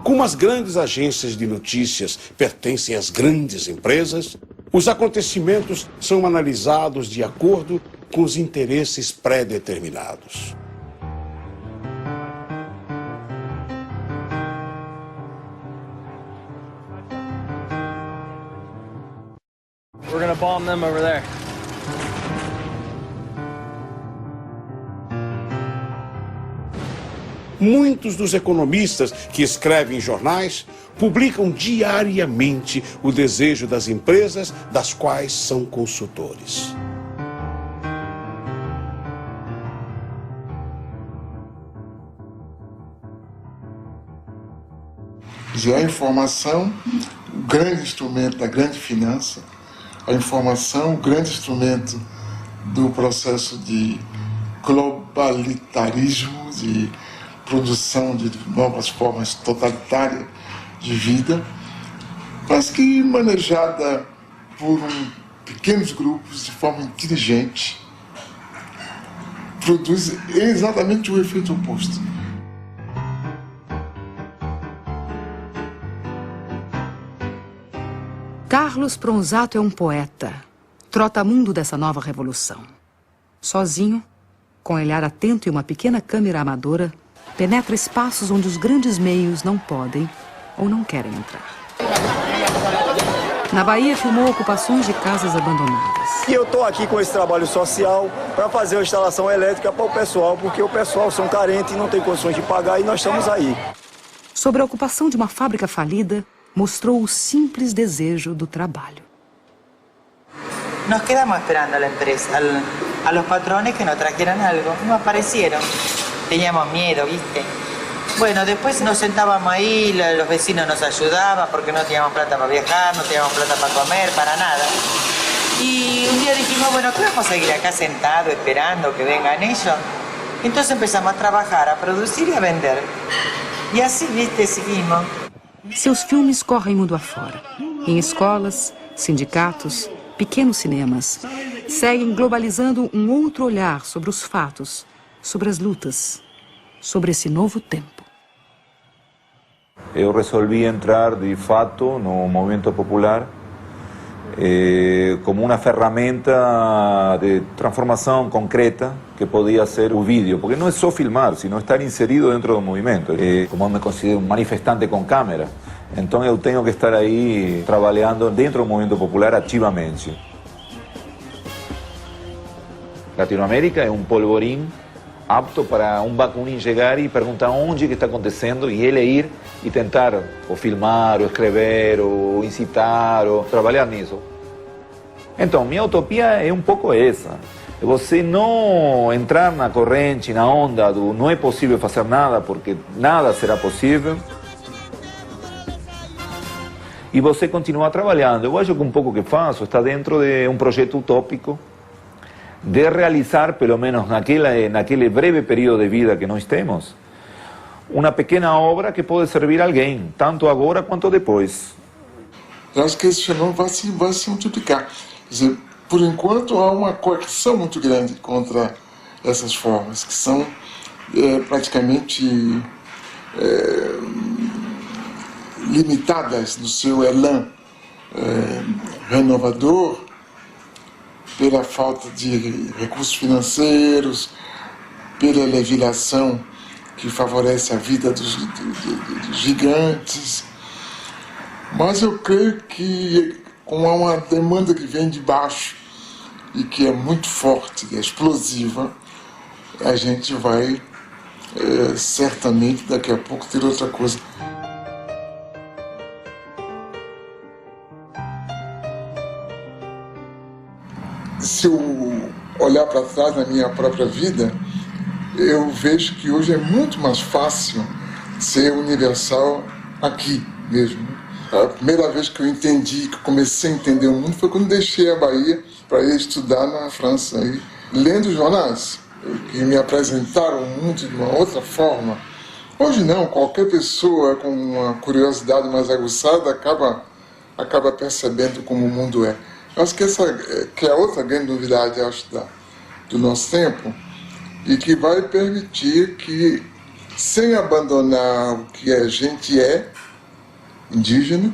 [SPEAKER 7] Como as grandes agências de notícias pertencem às grandes empresas, os acontecimentos são analisados de acordo com os interesses pré-determinados.
[SPEAKER 13] We're gonna bomb them over there.
[SPEAKER 7] Muitos dos economistas que escrevem em jornais publicam diariamente o desejo das empresas das quais são consultores.
[SPEAKER 2] A informação, o grande instrumento da grande finança, a informação, o grande instrumento do processo de globalitarismo, de produção de novas formas totalitárias de vida, mas que manejada por um pequenos grupos, de forma inteligente, produz exatamente o efeito oposto.
[SPEAKER 4] Carlos Pronzato é um poeta, trotamundo dessa nova revolução. Sozinho, com olhar atento e uma pequena câmera amadora, penetra espaços onde os grandes meios não podem ou não querem entrar. Na Bahia, filmou ocupações de casas abandonadas.
[SPEAKER 14] E eu estou aqui com esse trabalho social para fazer uma instalação elétrica para o pessoal, porque o pessoal são carentes e não tem condições de pagar, e nós estamos aí.
[SPEAKER 4] Sobre a ocupação de uma fábrica falida, mostrou o simples desejo do trabalho.
[SPEAKER 15] Nos quedamos esperando a la empresa, a los patrones que nos trajeran algo. No aparecieron. Teníamos miedo, ¿viste? Bueno, después nos sentábamos ahí, los vecinos nos ayudaban porque no teníamos plata para viajar, no teníamos plata para comer, para nada. Y un día dijimos, bueno, ¿qué vamos a seguir acá sentados esperando que vengan ellos? Entonces empezamos a trabajar, a producir y a vender. Y así, ¿viste? Seguimos.
[SPEAKER 4] Seus filmes correm mundo afora. Em escolas, sindicatos, pequenos cinemas, seguem globalizando um outro olhar sobre os fatos, sobre as lutas, sobre esse novo tempo.
[SPEAKER 16] Eu resolvi entrar de fato no movimento popular como uma ferramenta de transformação concreta que podia ser o vídeo, porque não é só filmar, sino estar inserido dentro do movimento. Como eu me considero um manifestante com câmera, então eu tenho que estar aí trabalhando dentro do movimento popular ativamente. Latinoamérica é um polvorim apto para um Bakunin chegar e perguntar onde que está acontecendo e ele ir e tentar ou filmar, ou escrever, ou incitar, ou trabalhar nisso. Então, minha utopia é um pouco essa. É você não entrar na corrente, na onda do não é possível fazer nada, porque nada será possível. E você continuar trabalhando. Eu acho que um pouco que faço está dentro de um projeto utópico de realizar, pelo menos naquele breve período de vida que nós temos, uma pequena obra que pode servir a alguém, tanto agora quanto depois.
[SPEAKER 2] Eu acho que esse fenômeno vai se multiplicar. Quer dizer, por enquanto há uma coerção muito grande contra essas formas, que são praticamente limitadas no seu elan renovador, pela falta de recursos financeiros, pela legislação que favorece a vida dos gigantes. Mas eu creio que, como há uma demanda que vem de baixo e que é muito forte, é explosiva, a gente vai certamente daqui a pouco ter outra coisa. Se eu olhar para trás na minha própria vida, eu vejo que hoje é muito mais fácil ser universal aqui mesmo. A primeira vez que eu entendi, que comecei a entender o mundo, foi quando deixei a Bahia para ir estudar na França, aí, lendo jornais, que me apresentaram o mundo de uma outra forma. Hoje não, qualquer pessoa com uma curiosidade mais aguçada acaba percebendo como o mundo é. Eu acho que é outra grande novidade, acho, do nosso tempo, e que vai permitir que, sem abandonar o que a gente é, indígena,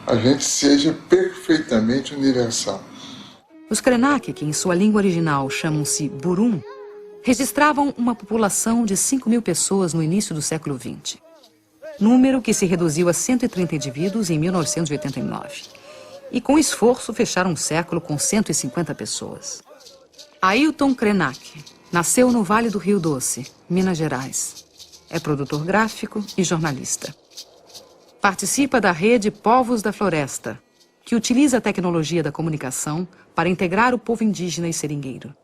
[SPEAKER 2] a gente seja perfeitamente universal.
[SPEAKER 4] Os Krenak, que em sua língua original chamam-se Burum, registravam uma população de 5.000 pessoas no início do século XX. Número que se reduziu a 130 indivíduos em 1989. E com esforço fecharam um século com 150 pessoas. Ailton Krenak nasceu no Vale do Rio Doce, Minas Gerais. É produtor gráfico e jornalista. Participa da rede Povos da Floresta, que utiliza a tecnologia da comunicação para integrar o povo indígena e seringueiro.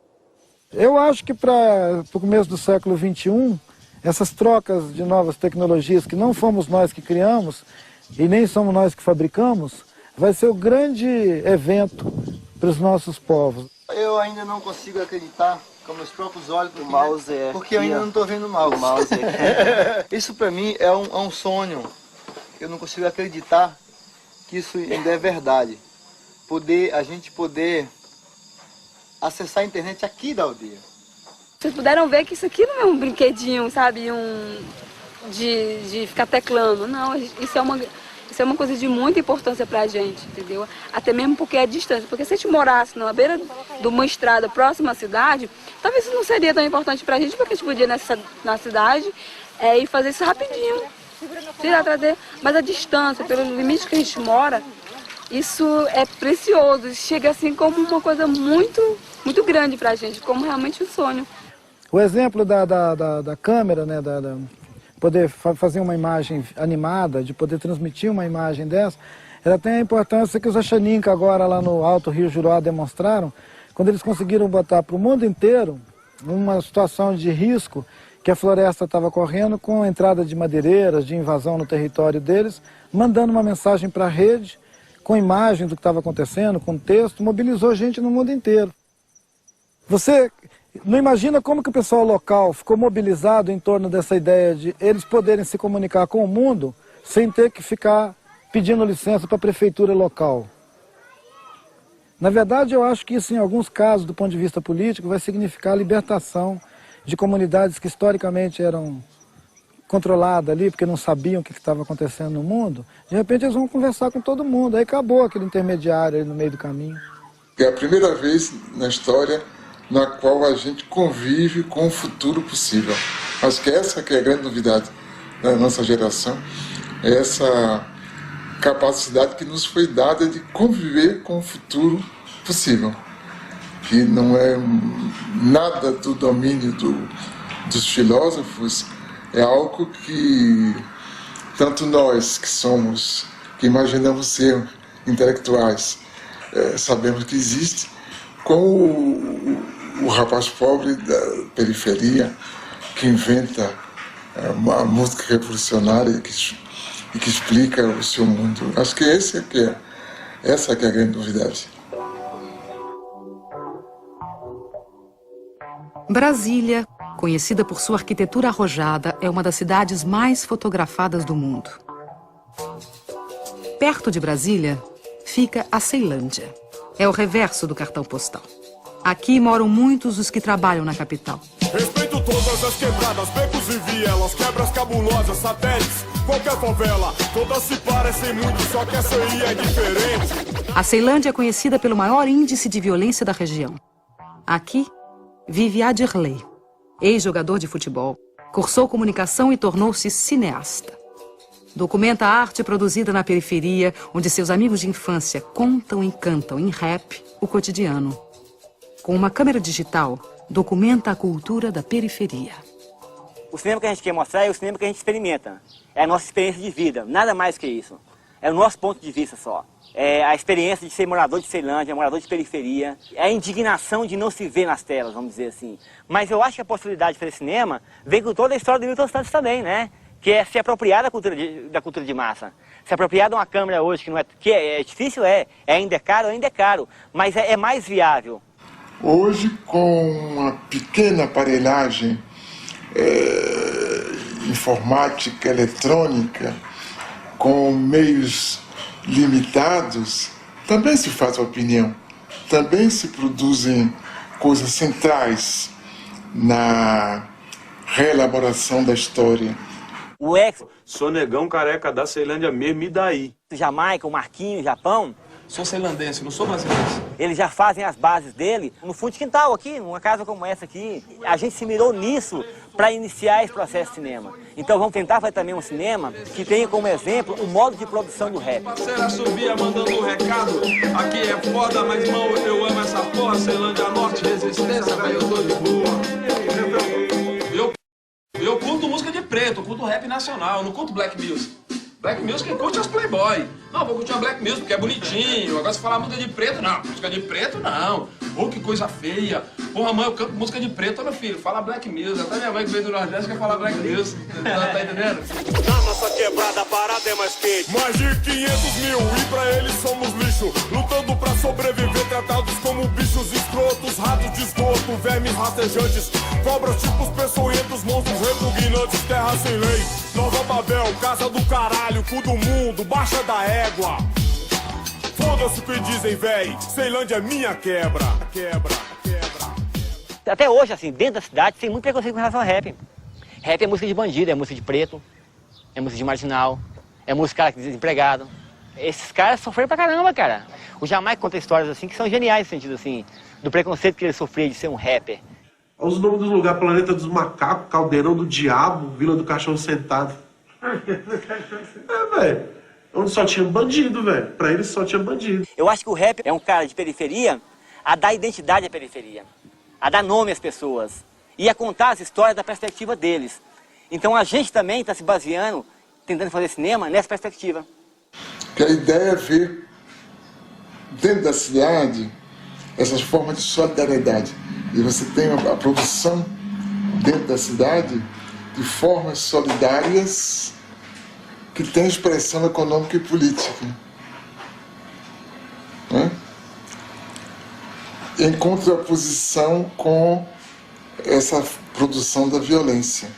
[SPEAKER 17] Eu acho que para o começo do século XXI, essas trocas de novas tecnologias que não fomos nós que criamos e nem somos nós que fabricamos, vai ser o grande evento para os nossos povos.
[SPEAKER 14] Eu ainda não consigo acreditar com meus próprios olhos, porque eu ainda não estou vendo o mouse. Isso para mim é um sonho. Eu não consigo acreditar que isso ainda é verdade. a gente poder acessar a internet aqui da aldeia.
[SPEAKER 1] Vocês puderam ver que isso aqui não é um brinquedinho, sabe, de ficar teclando. Não, isso é uma coisa de muita importância pra gente, entendeu? Até mesmo porque é distante. Porque se a gente morasse na beira de uma estrada próxima à cidade, talvez isso não seria tão importante pra gente, porque a gente podia ir na cidade e fazer isso rapidinho. Trazer. Mas a distância, pelo limite que a gente mora, isso é precioso. Chega assim como uma coisa muito, muito grande pra gente, como realmente um sonho.
[SPEAKER 17] O exemplo da câmera, né, poder fazer uma imagem animada, de poder transmitir uma imagem dessa, ela tem a importância que os Achaninka agora lá no Alto Rio Juruá demonstraram, quando eles conseguiram botar para o mundo inteiro uma situação de risco que a floresta estava correndo com a entrada de madeireiras, de invasão no território deles, mandando uma mensagem para a rede, com imagem do que estava acontecendo, com texto, mobilizou gente no mundo inteiro. Você não imagina como que o pessoal local ficou mobilizado em torno dessa ideia de eles poderem se comunicar com o mundo sem ter que ficar pedindo licença para a prefeitura local. Na verdade, eu acho que isso, em alguns casos, do ponto de vista político, vai significar a libertação de comunidades que historicamente eram controladas ali, porque não sabiam o que estava acontecendo no mundo. De repente, eles vão conversar com todo mundo. Aí acabou aquele intermediário ali no meio do caminho.
[SPEAKER 2] É a primeira vez na história na qual a gente convive com o futuro possível. Acho que essa que é a grande novidade da nossa geração, é essa capacidade que nos foi dada de conviver com o futuro possível, que não é nada do domínio dos filósofos, é algo que tanto nós que imaginamos ser intelectuais, sabemos que existe, como o rapaz pobre da periferia que inventa uma música revolucionária e que explica o seu mundo. Acho que essa que é a grande novidade.
[SPEAKER 4] Brasília, conhecida por sua arquitetura arrojada, é uma das cidades mais fotografadas do mundo. Perto de Brasília fica a Ceilândia. É o reverso do cartão postal. Aqui moram muitos dos que trabalham na capital.
[SPEAKER 18] Respeito todas as quebradas, becos e vielas, quebras cabulosas, satélites, qualquer favela. Todas se parecem muito, só que essa aí é diferente.
[SPEAKER 4] A Ceilândia é conhecida pelo maior índice de violência da região. Aqui vive Adirley, ex-jogador de futebol, cursou comunicação e tornou-se cineasta. Documenta a arte produzida na periferia, onde seus amigos de infância contam e cantam em rap o cotidiano. Com uma câmera digital, documenta a cultura da periferia.
[SPEAKER 19] O cinema que a gente quer mostrar é o cinema que a gente experimenta. É a nossa experiência de vida, nada mais que isso. É o nosso ponto de vista só. É a experiência de ser morador de Ceilândia, morador de periferia. É a indignação de não se ver nas telas, vamos dizer assim. Mas eu acho que a possibilidade de fazer cinema vem com toda a história do Milton Santos também, né? Que é se apropriar da cultura de massa. Se apropriar de uma câmera hoje, que é difícil, ainda é caro, mas é mais viável.
[SPEAKER 2] Hoje, com uma pequena aparelhagem informática, eletrônica, com meios limitados, também se faz opinião, também se produzem coisas centrais na reelaboração da história.
[SPEAKER 19] O ex...
[SPEAKER 20] Sou negão careca da Ceilândia mesmo, e daí?
[SPEAKER 19] Jamaica, o Marquinhos, Japão.
[SPEAKER 20] Sou ceilandense, não sou brasileiro.
[SPEAKER 19] Eles já fazem as bases dele no fundo de quintal aqui, numa casa como essa aqui. A gente se mirou nisso para iniciar esse processo de cinema. Então vamos tentar fazer também um cinema que tenha como exemplo o modo de produção do rap.
[SPEAKER 20] Parceira subia mandando um recado. Aqui é foda, mas irmão, eu amo essa porra. Ceilândia Norte, resistência, velho, eu tô de boa. Eu curto música de preto, eu curto rap nacional, eu não curto black music. Black music quem curte é os playboy. Não, vou curtir uma black music porque é bonitinho. Agora se falar música de preto, não. Música de preto, não. Oh, que coisa feia. Porra, mãe, eu canto música de preto, meu filho. Fala black music. Até minha mãe que veio do Nordeste quer falar black music. Tá entendendo?
[SPEAKER 18] Na nossa quebrada a parada é mais quente. Mais de 500 mil e pra eles somos lixo. Lutando pra sobreviver, tratados como bichos escrotos. Ratos de esgoto, vermes rastejantes. Cobras tipos peçonhentos, monstros repugnantes. Terra sem lei, Nova Babel, casa do caralho. Cu do mundo, baixa da égua. Foda-se o que dizem, véi. Ceilândia é minha quebra.
[SPEAKER 19] Até hoje, assim, dentro da cidade, tem muito preconceito com relação ao rap. Rap é música de bandido, é música de preto, é música de marginal, é música de desempregado. Esses caras sofreram pra caramba, cara. O Jamaica conta histórias assim que são geniais no sentido assim, do preconceito que ele sofria de ser um rapper.
[SPEAKER 21] Olha os nomes dos lugares: Planeta dos Macacos, Caldeirão do Diabo, Vila do Cachorro Sentado. Velho, onde só tinha bandido, velho. Pra eles só tinha bandido.
[SPEAKER 19] Eu acho que o rap é um cara de periferia a dar identidade à periferia, a dar nome às pessoas e a contar as histórias da perspectiva deles. Então a gente também está se baseando, tentando fazer cinema nessa perspectiva.
[SPEAKER 2] Que a ideia é ver dentro da cidade essas formas de solidariedade. E você tem a produção dentro da cidade de formas solidárias que têm expressão econômica e política. Né? Em contraposição com essa produção da violência.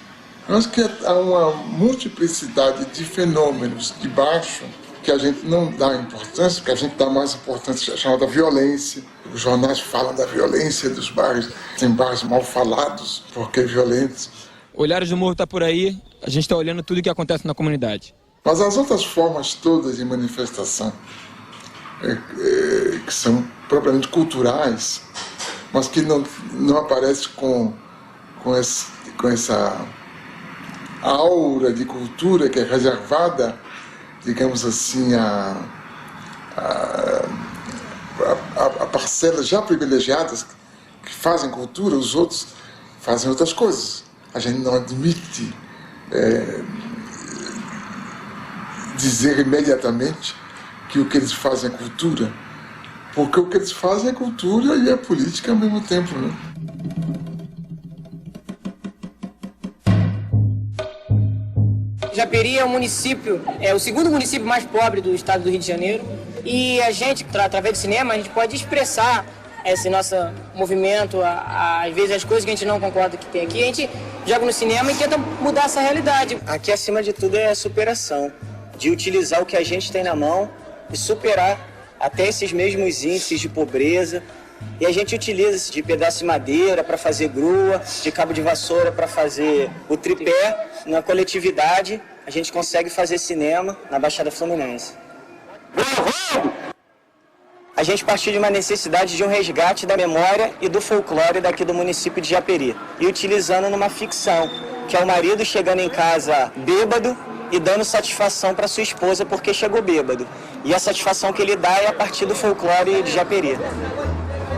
[SPEAKER 2] Eu acho que há uma multiplicidade de fenômenos de baixo que a gente não dá importância, porque a gente dá mais importância à chamada violência. Os jornais falam da violência dos bairros, tem bairros mal falados porque violentos.
[SPEAKER 13] Olhares do Morro está por aí, a gente está olhando tudo o que acontece na comunidade.
[SPEAKER 2] Mas as outras formas todas de manifestação, que são propriamente culturais, mas que não aparecem com essa aura de cultura que é reservada, digamos assim, a parcelas já privilegiadas que fazem cultura, os outros fazem outras coisas. A gente não admite dizer imediatamente que o que eles fazem é cultura, porque o que eles fazem é cultura e é política ao mesmo tempo, né?
[SPEAKER 22] Japeri é um município, é o segundo município mais pobre do estado do Rio de Janeiro. E a gente, através do cinema, a gente pode expressar esse nosso movimento, às vezes as coisas que a gente não concorda que tem aqui, a gente joga no cinema e tenta mudar essa realidade.
[SPEAKER 14] Aqui, acima de tudo, é a superação, de utilizar o que a gente tem na mão e superar até esses mesmos índices de pobreza. E a gente utiliza de pedaço de madeira para fazer grua, de cabo de vassoura para fazer o tripé. Na coletividade, a gente consegue fazer cinema na Baixada Fluminense. A gente partiu de uma necessidade de um resgate da memória e do folclore daqui do município de Japeri. E utilizando numa ficção, que é o marido chegando em casa bêbado e dando satisfação para sua esposa porque chegou bêbado. E a satisfação que ele dá é a partir do folclore de Japeri.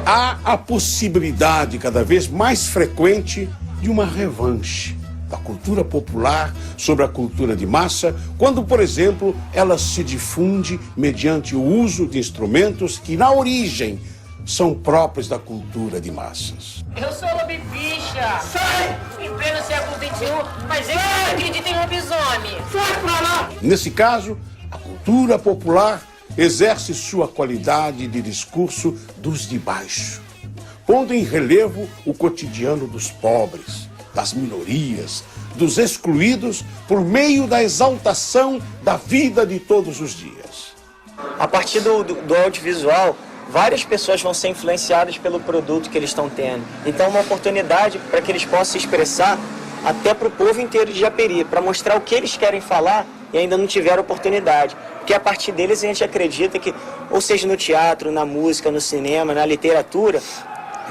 [SPEAKER 7] Há a possibilidade cada vez mais frequente de uma revanche da cultura popular sobre a cultura de massa, quando, por exemplo, ela se difunde mediante o uso de instrumentos que, na origem, são próprios da cultura de massas.
[SPEAKER 22] Eu sou lobificha! Sai! Em pleno século XXI, mas eu não acredito em lobisomem! Sai pra lá!
[SPEAKER 7] Nesse caso, a cultura popular exerce sua qualidade de discurso dos de baixo, pondo em relevo o cotidiano dos pobres, das minorias, dos excluídos, por meio da exaltação da vida de todos os dias.
[SPEAKER 14] A partir do audiovisual, várias pessoas vão ser influenciadas pelo produto que eles estão tendo. Então é uma oportunidade para que eles possam se expressar até para o povo inteiro de Japeri, para mostrar o que eles querem falar e ainda não tiveram oportunidade. Porque a partir deles a gente acredita que, ou seja no teatro, na música, no cinema, na literatura,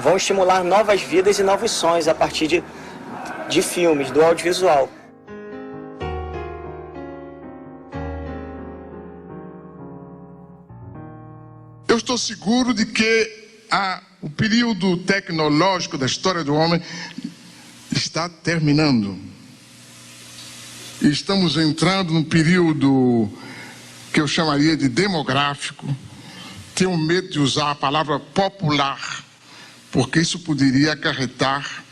[SPEAKER 14] vão estimular novas vidas e novos sonhos a partir de filmes, do audiovisual.
[SPEAKER 5] Eu estou seguro de que o período tecnológico da história do homem está terminando. E estamos entrando num período que eu chamaria de demográfico. Tenho medo de usar a palavra popular, porque isso poderia acarretar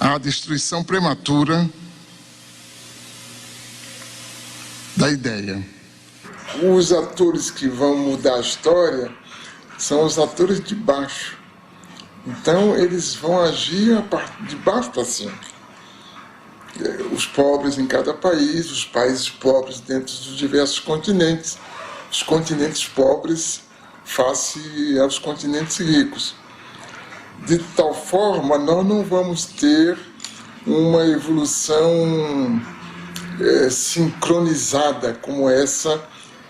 [SPEAKER 5] a destruição prematura da ideia.
[SPEAKER 2] Os atores que vão mudar a história são os atores de baixo. Então eles vão agir de baixo para cima. Os pobres em cada país, os países pobres dentro dos diversos continentes, os continentes pobres face aos continentes ricos. De tal forma, nós não vamos ter uma evolução sincronizada como essa,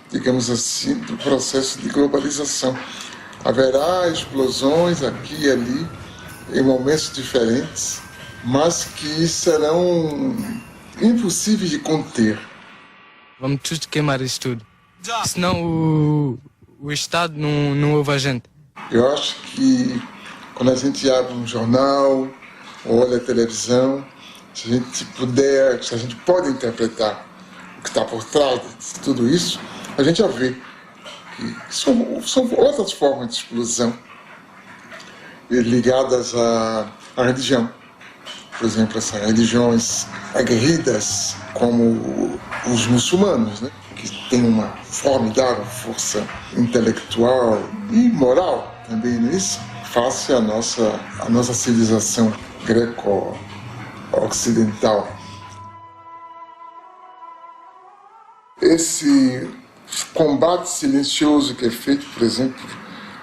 [SPEAKER 2] digamos assim, do processo de globalização. Haverá explosões aqui e ali, em momentos diferentes, mas que serão impossíveis de conter.
[SPEAKER 6] Vamos tudo queimar isso tudo, senão o Estado não ouve a gente.
[SPEAKER 2] Eu acho que quando a gente abre um jornal, ou olha a televisão, se a gente pode interpretar o que está por trás de tudo isso, a gente já vê que são outras formas de explosão ligadas à religião. Por exemplo, essas religiões aguerridas, como os muçulmanos, né? Que têm uma formidável força intelectual e moral também nisso, face à nossa civilização greco-ocidental. Esse combate silencioso que é feito, por exemplo,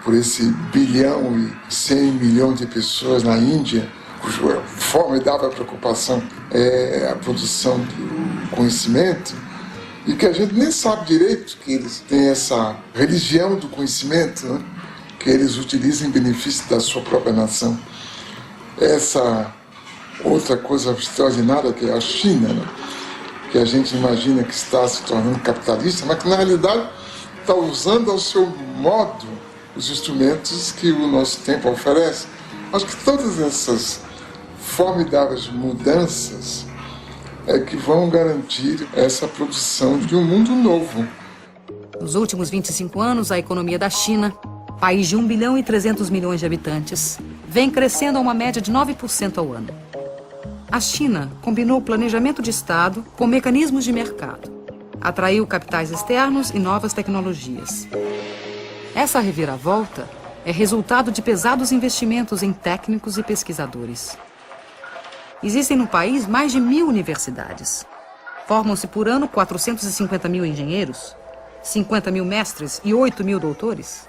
[SPEAKER 2] por esse 1 bilhão e 100 milhões de pessoas na Índia, cuja formidável preocupação é a produção do conhecimento, e que a gente nem sabe direito que eles têm essa religião do conhecimento, né? Que eles utilizam em benefício da sua própria nação. Essa outra coisa extraordinária que é a China, né? Que a gente imagina que está se tornando capitalista, mas que na realidade está usando ao seu modo os instrumentos que o nosso tempo oferece. Acho que todas essas formidáveis mudanças é que vão garantir essa produção de um mundo novo.
[SPEAKER 4] Nos últimos 25 anos, a economia da China, país de 1 bilhão e 300 milhões de habitantes, vem crescendo a uma média de 9% ao ano. A China combinou o planejamento de Estado com mecanismos de mercado. Atraiu capitais externos e novas tecnologias. Essa reviravolta é resultado de pesados investimentos em técnicos e pesquisadores. Existem no país mais de 1.000 universidades. Formam-se por ano 450 mil engenheiros, 50 mil mestres e 8 mil doutores.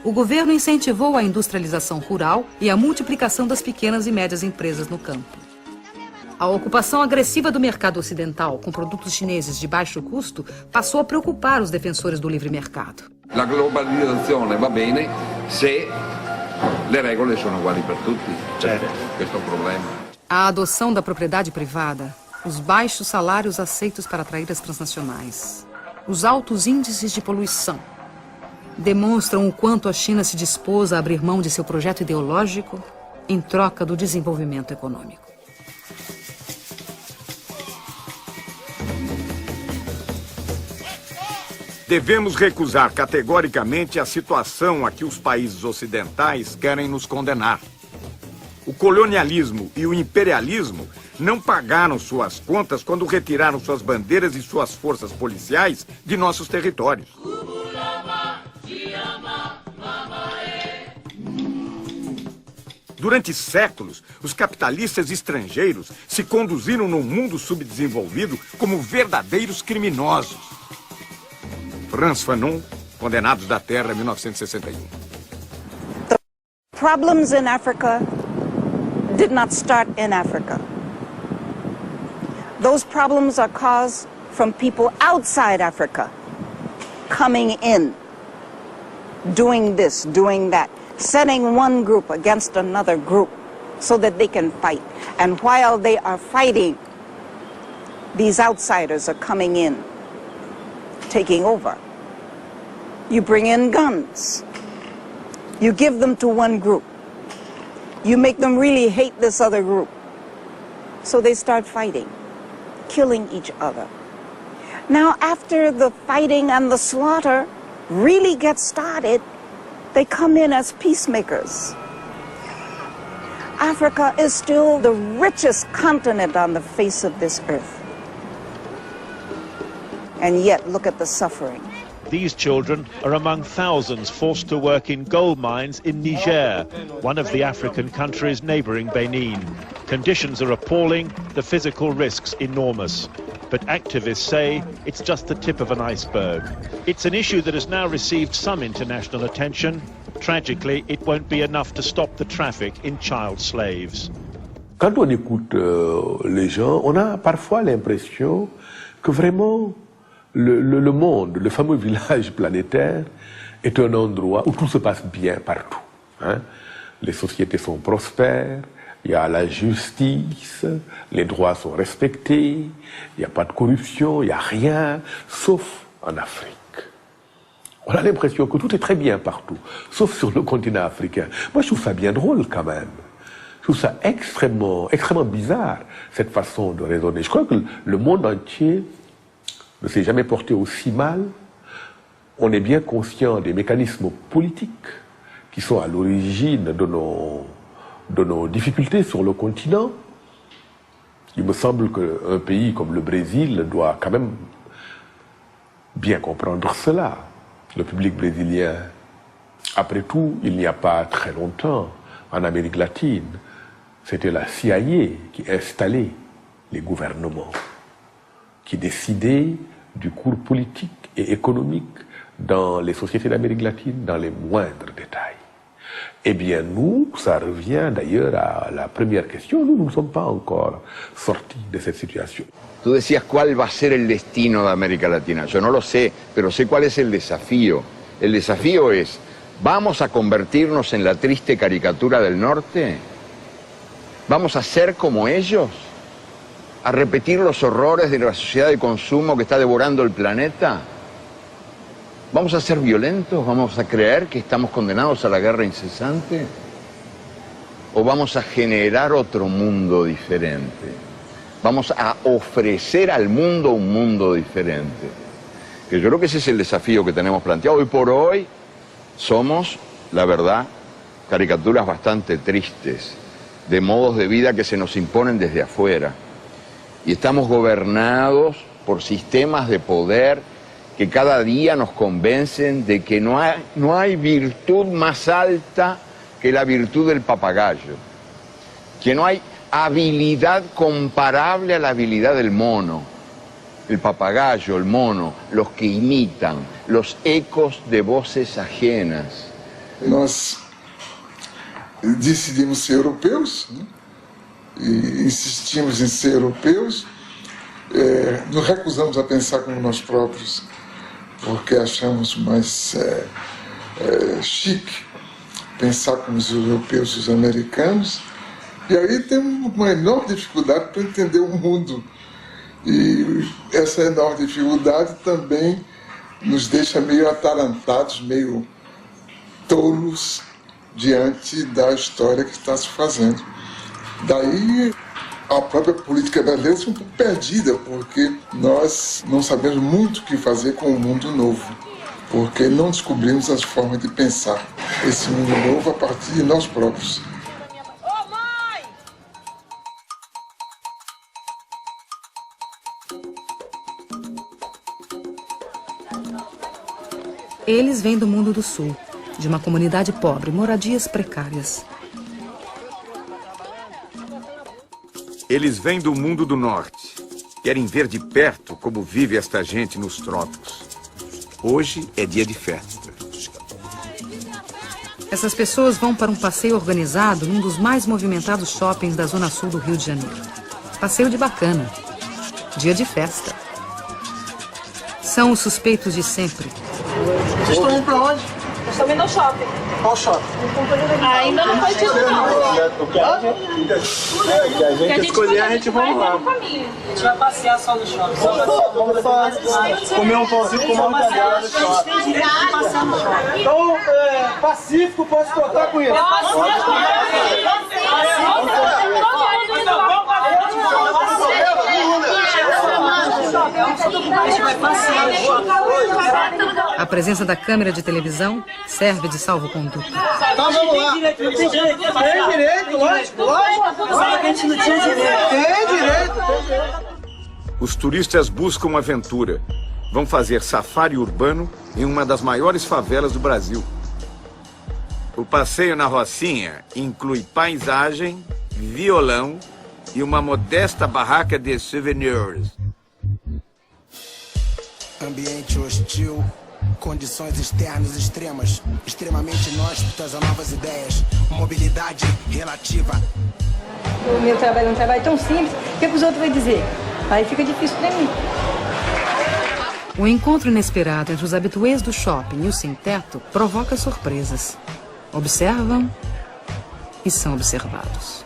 [SPEAKER 4] O governo incentivou a industrialização rural e a multiplicação das pequenas e médias empresas no campo. A ocupação agressiva do mercado ocidental com produtos chineses de baixo custo passou a preocupar os defensores do livre mercado.
[SPEAKER 8] La globalizzazione va bene se le regole sono uguali per tutti. Questo è o problema.
[SPEAKER 4] A adoção da propriedade privada, os baixos salários aceitos para atrair as transnacionais, os altos índices de poluição, demonstram o quanto a China se dispôs a abrir mão de seu projeto ideológico em troca do desenvolvimento econômico.
[SPEAKER 23] Devemos recusar categoricamente a situação a que os países ocidentais querem nos condenar. O colonialismo e o imperialismo não pagaram suas contas quando retiraram suas bandeiras e suas forças policiais de nossos territórios. Durante séculos, os capitalistas estrangeiros se conduziram no mundo subdesenvolvido como verdadeiros criminosos. Frantz Fanon, Condenados da Terra, 1961.
[SPEAKER 24] The problems in Africa did not start in Africa. Those problems are caused from people outside Africa coming in, doing this, doing that, setting one group against another group so that they can fight. And while they are fighting, these outsiders are coming in, taking over. You bring in guns. You give them to one group. You make them really hate this other group. So they start fighting, killing each other. Now, after the fighting and the slaughter really gets started, they come in as peacemakers. Africa is still the richest continent on the face of this earth. And yet, look at the suffering.
[SPEAKER 25] These children are among thousands forced to work in gold mines in Niger, one of the African countries neighboring Benin. Conditions are appalling, the physical risks enormous. but activists say it's just the tip of an iceberg. It's an issue that has now received some international attention. Tragically, it won't be enough to stop the traffic in child slaves.
[SPEAKER 21] Quand on écoute les gens, on a parfois l'impression que vraiment le monde, le fameux village planétaire, est un endroit où tout se passe bien partout. Hein? Les sociétés sont prospères, il y a la justice, les droits sont respectés, il n'y a pas de corruption, il n'y a rien, sauf en Afrique. On a l'impression que tout est très bien partout, sauf sur le continent africain. Moi, je trouve ça bien drôle quand même. Je trouve ça extrêmement bizarre, cette façon de raisonner. Je crois que le monde entier ne s'est jamais porté aussi mal. On est bien conscient des mécanismes politiques qui sont à l'origine de nos difficultés sur le continent. Il me semble qu'un pays comme le Brésil doit quand même bien comprendre cela. Le public brésilien, après tout, il n'y a pas très longtemps, en Amérique latine, c'était la CIA qui installait les gouvernements, qui décidait du cours politique et économique dans les sociétés d'Amérique latine, dans les moindres détails. Eh bien, nous, ça revient d'ailleurs à la première question, nous ne sommes pas encore sortis de cette situation.
[SPEAKER 8] Tú decías cuál va a ser el destino de América Latina. Yo no lo sé, pero sé cuál es el desafío. El desafío es, ¿vamos a convertirnos en la triste caricatura del norte? ¿Vamos a ser como ellos? ¿A repetir los horrores de la sociedad de consumo que está devorando el planeta? ¿Vamos a ser violentos? ¿Vamos a creer que estamos condenados a la guerra incesante? ¿O vamos a generar otro mundo diferente? Vamos a ofrecer al mundo un mundo diferente. Que yo creo que ese es el desafío que tenemos planteado. Hoy por hoy somos, la verdad, caricaturas bastante tristes de modos de vida que se nos imponen desde afuera. Y estamos gobernados por sistemas de poder que cada día nos convencen de que no hay virtud más alta que la virtud del papagayo, que no hay habilidad comparable a la habilidad del mono. El papagayo, el mono, los que imitan, los ecos de voces ajenas.
[SPEAKER 2] Nós decidimos ser europeus, né? E insistimos em ser europeus, nos recusamos a pensar como nós próprios, porque achamos mais chique pensar como os europeus e os americanos, e aí temos uma enorme dificuldade para entender o mundo. E essa enorme dificuldade também nos deixa meio atarantados, meio tolos diante da história que está se fazendo. Daí a própria política brasileira é um pouco perdida, porque nós não sabemos muito o que fazer com o mundo novo, porque não descobrimos as formas de pensar esse mundo novo a partir de nós próprios.
[SPEAKER 4] Eles vêm do mundo do sul, de uma comunidade pobre, moradias precárias.
[SPEAKER 23] Eles vêm do mundo do norte. Querem ver de perto como vive esta gente nos trópicos. Hoje é dia de festa.
[SPEAKER 4] Essas pessoas vão para um passeio organizado num dos mais movimentados shoppings da zona sul do Rio de Janeiro. Passeio de bacana. Dia de festa. São os suspeitos de sempre.
[SPEAKER 22] Vocês estão indo pra onde? Nós estamos indo ao shopping. Qual shopping? Ainda não foi tido, não. O que a gente escolher, a gente vai lá. A gente vai passear só no shopping. Vamos só comer um pãozinho com uma mortadela no shopping. Tem direito de passear no shopping. Então, Pacífico, posso contar com isso?
[SPEAKER 4] A presença da câmera de televisão serve de salvo-conduto.
[SPEAKER 22] Então vamos lá. Tem direito, lógico. A gente não tinha direito. Tem direito.
[SPEAKER 23] Os turistas buscam aventura. Vão fazer safari urbano em uma das maiores favelas do Brasil. O passeio na Rocinha inclui paisagem, violão e uma modesta barraca de souvenirs.
[SPEAKER 3] Ambiente hostil, condições externas extremas, extremamente inóspitas a novas ideias, mobilidade relativa.
[SPEAKER 9] O meu trabalho é um trabalho tão simples, o que os outros vão dizer? Aí fica difícil para mim.
[SPEAKER 4] O encontro inesperado entre os habituês do shopping e o sem-teto provoca surpresas. Observam e são observados.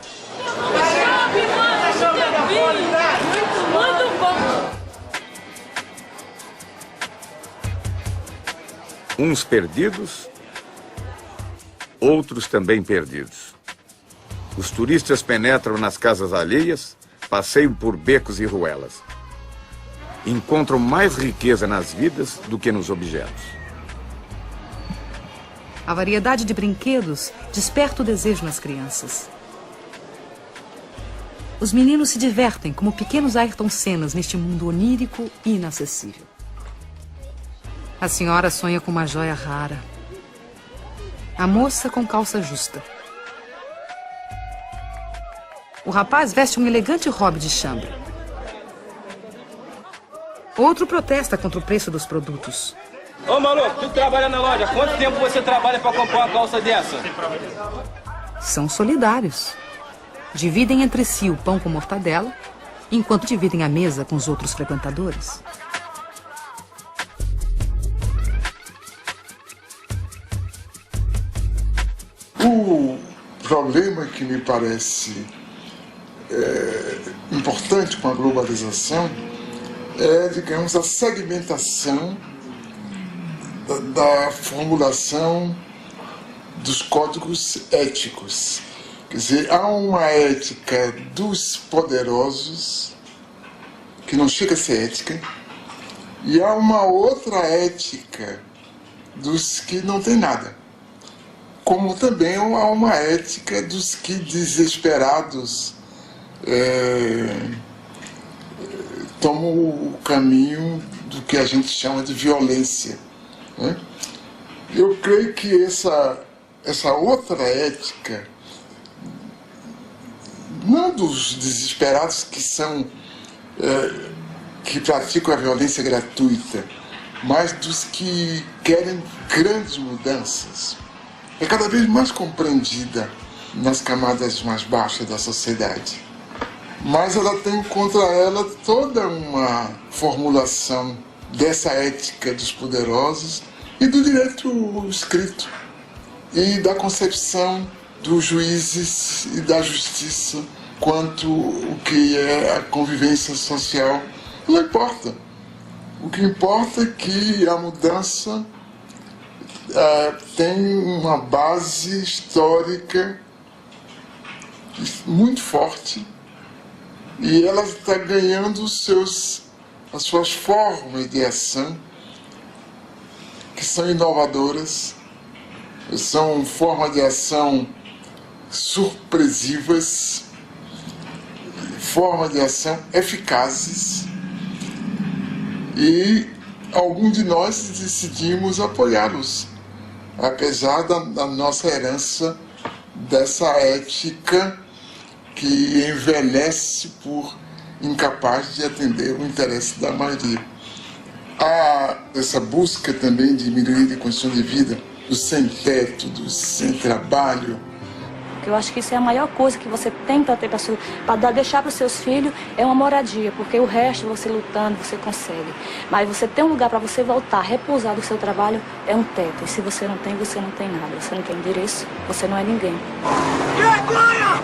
[SPEAKER 9] Muito bom!
[SPEAKER 23] Uns perdidos, outros também perdidos. Os turistas penetram nas casas alheias, passeiam por becos e ruelas. Encontram mais riqueza nas vidas do que nos objetos.
[SPEAKER 4] A variedade de brinquedos desperta o desejo nas crianças. Os meninos se divertem como pequenos Ayrton Sennas neste mundo onírico e inacessível. A senhora sonha com uma joia rara. A moça com calça justa. O rapaz veste um elegante hobby de chambre. Outro protesta contra o preço dos produtos.
[SPEAKER 13] Ô maluco, tu trabalha na loja, quanto tempo você trabalha para comprar uma calça dessa?
[SPEAKER 4] São solidários. Dividem entre si o pão com mortadela, enquanto dividem a mesa com os outros frequentadores.
[SPEAKER 2] O problema que me parece importante com a globalização é, digamos, a segmentação da formulação dos códigos éticos. Quer dizer, há uma ética dos poderosos, que não chega a ser ética, e há uma outra ética dos que não têm nada. Como também há uma ética dos que desesperados tomam o caminho do que a gente chama de violência. Né? Eu creio que essa outra ética, não dos desesperados que praticam a violência gratuita, mas dos que querem grandes mudanças, é cada vez mais compreendida nas camadas mais baixas da sociedade. Mas ela tem contra ela toda uma formulação dessa ética dos poderosos e do direito escrito e da concepção dos juízes e da justiça quanto o que é a convivência social. Não importa. O que importa é que a mudança tem uma base histórica muito forte e ela está ganhando as suas formas de ação que são inovadoras, são formas de ação surpresivas, formas de ação eficazes, e alguns de nós decidimos apoiá-los, apesar da nossa herança dessa ética que envelhece por incapaz de atender o interesse da maioria. Há essa busca também de melhoria de condição de vida, do sem-teto, do sem-trabalho.
[SPEAKER 10] Eu acho que isso é a maior coisa que você tem para ter para deixar para os seus filhos, é uma moradia, porque o resto você lutando, você consegue. Mas você tem um lugar para você voltar, repousar do seu trabalho, é um teto. E se você não tem nada. Você não tem endereço, você não é ninguém.
[SPEAKER 9] Vergonha!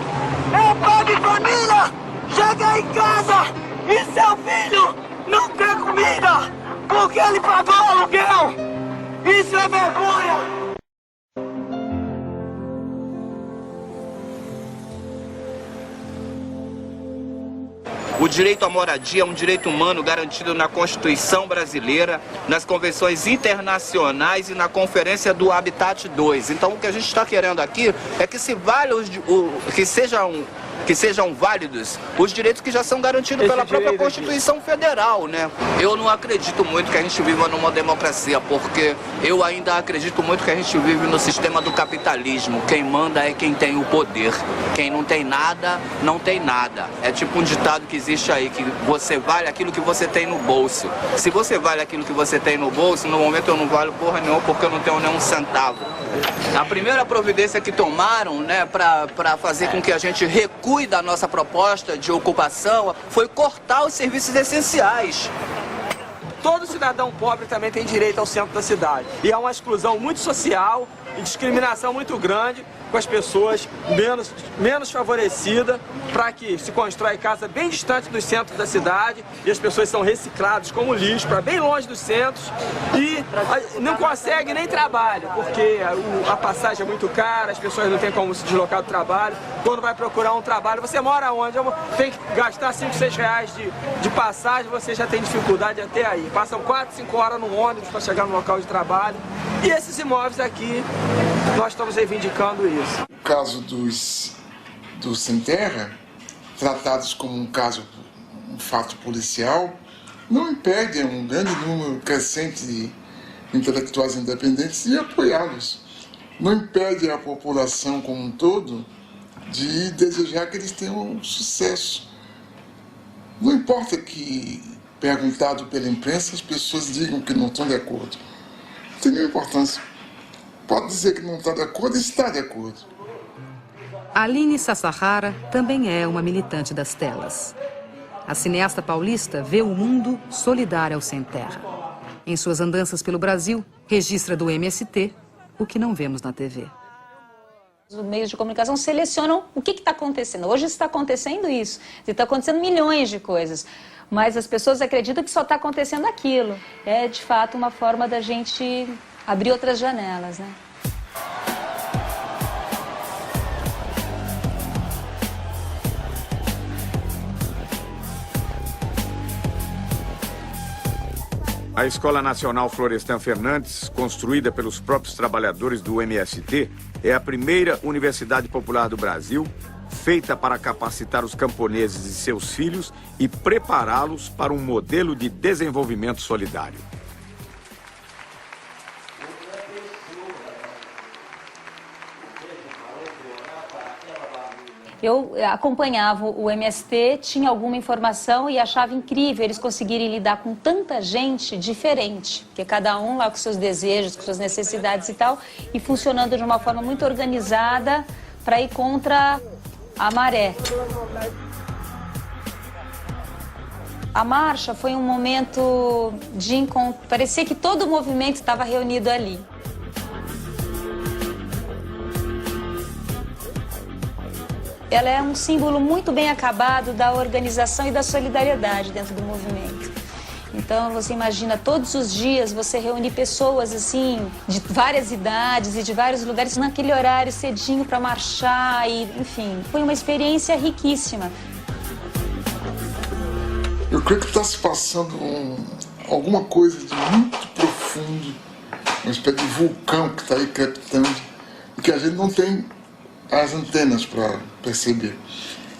[SPEAKER 9] É pai de família! Chega em casa e seu filho não tem comida porque ele pagou o aluguel! Isso é vergonha!
[SPEAKER 11] O direito à moradia é um direito humano garantido na Constituição brasileira, nas convenções internacionais e na Conferência do Habitat 2. Então, o que a gente está querendo aqui é que se seja que sejam válidos os direitos que já são garantidos pela própria Constituição Federal, né? Eu não acredito muito que a gente viva numa democracia, porque eu ainda acredito muito que a gente vive no sistema do capitalismo. Quem manda é quem tem o poder. Quem não tem nada, não tem nada. É tipo um ditado que existe aí, que você vale aquilo que você tem no bolso. Se você vale aquilo que você tem no bolso, no momento eu não valho porra nenhuma porque eu não tenho nenhum centavo. A primeira providência que tomaram, né, para fazer com que a gente recue da nossa proposta de ocupação foi cortar os serviços essenciais.
[SPEAKER 13] Todo cidadão pobre também tem direito ao centro da cidade. E há uma exclusão muito social e discriminação muito grande com as pessoas menos favorecidas, para que se constrói casa bem distante dos centros da cidade e as pessoas são recicladas como lixo para bem longe dos centros e não conseguem nem trabalho, porque a passagem é muito cara, as pessoas não têm como se deslocar do trabalho. Quando vai procurar um trabalho, você mora onde? Tem que gastar 5, 6 reais de passagem, você já tem dificuldade até aí. Passam 4, 5 horas no ônibus para chegar no local de trabalho. E esses imóveis aqui, nós estamos reivindicando isso.
[SPEAKER 2] O caso dos sem terra, tratados como um fato policial, não impede um grande número crescente de intelectuais independentes de apoiá-los. Não impede a população como um todo de desejar que eles tenham sucesso. Não importa que, perguntado pela imprensa, as pessoas digam que não estão de acordo. Não tem nenhuma importância. Pode dizer que não está de acordo e está de acordo.
[SPEAKER 4] Aline Sassahara também é uma militante das telas. A cineasta paulista vê o mundo solidário ao sem terra. Em suas andanças pelo Brasil, registra do MST o que não vemos na TV.
[SPEAKER 10] Os meios de comunicação selecionam o que está acontecendo. Hoje está acontecendo isso. Está acontecendo milhões de coisas. Mas as pessoas acreditam que só está acontecendo aquilo. É, de fato, uma forma da gente abrir outras janelas, né?
[SPEAKER 23] A Escola Nacional Florestan Fernandes, construída pelos próprios trabalhadores do MST, é a primeira universidade popular do Brasil, feita para capacitar os camponeses e seus filhos e prepará-los para um modelo de desenvolvimento solidário.
[SPEAKER 10] Eu acompanhava o MST, tinha alguma informação e achava incrível eles conseguirem lidar com tanta gente diferente, porque cada um lá com seus desejos, com suas necessidades e tal, e funcionando de uma forma muito organizada para ir contra a maré. A marcha foi um momento de encontro, parecia que todo o movimento estava reunido ali. Ela é um símbolo muito bem acabado da organização e da solidariedade dentro do movimento. Então, você imagina, todos os dias você reúne pessoas, assim, de várias idades e de vários lugares, naquele horário cedinho para marchar, e, enfim, foi uma experiência riquíssima.
[SPEAKER 2] Eu creio que está se passando alguma coisa de muito profundo, uma espécie de vulcão que está aí crepitando, e que a gente não tem as antenas para perceber.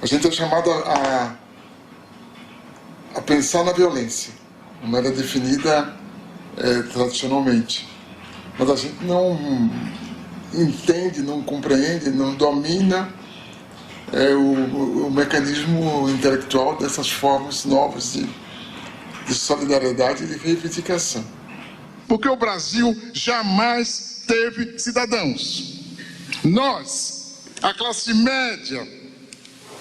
[SPEAKER 2] A gente é chamado a pensar na violência, como era definida tradicionalmente. Mas a gente não entende, não compreende, não domina o mecanismo intelectual dessas formas novas de solidariedade e de reivindicação.
[SPEAKER 5] Porque o Brasil jamais teve cidadãos. Nós, a classe média,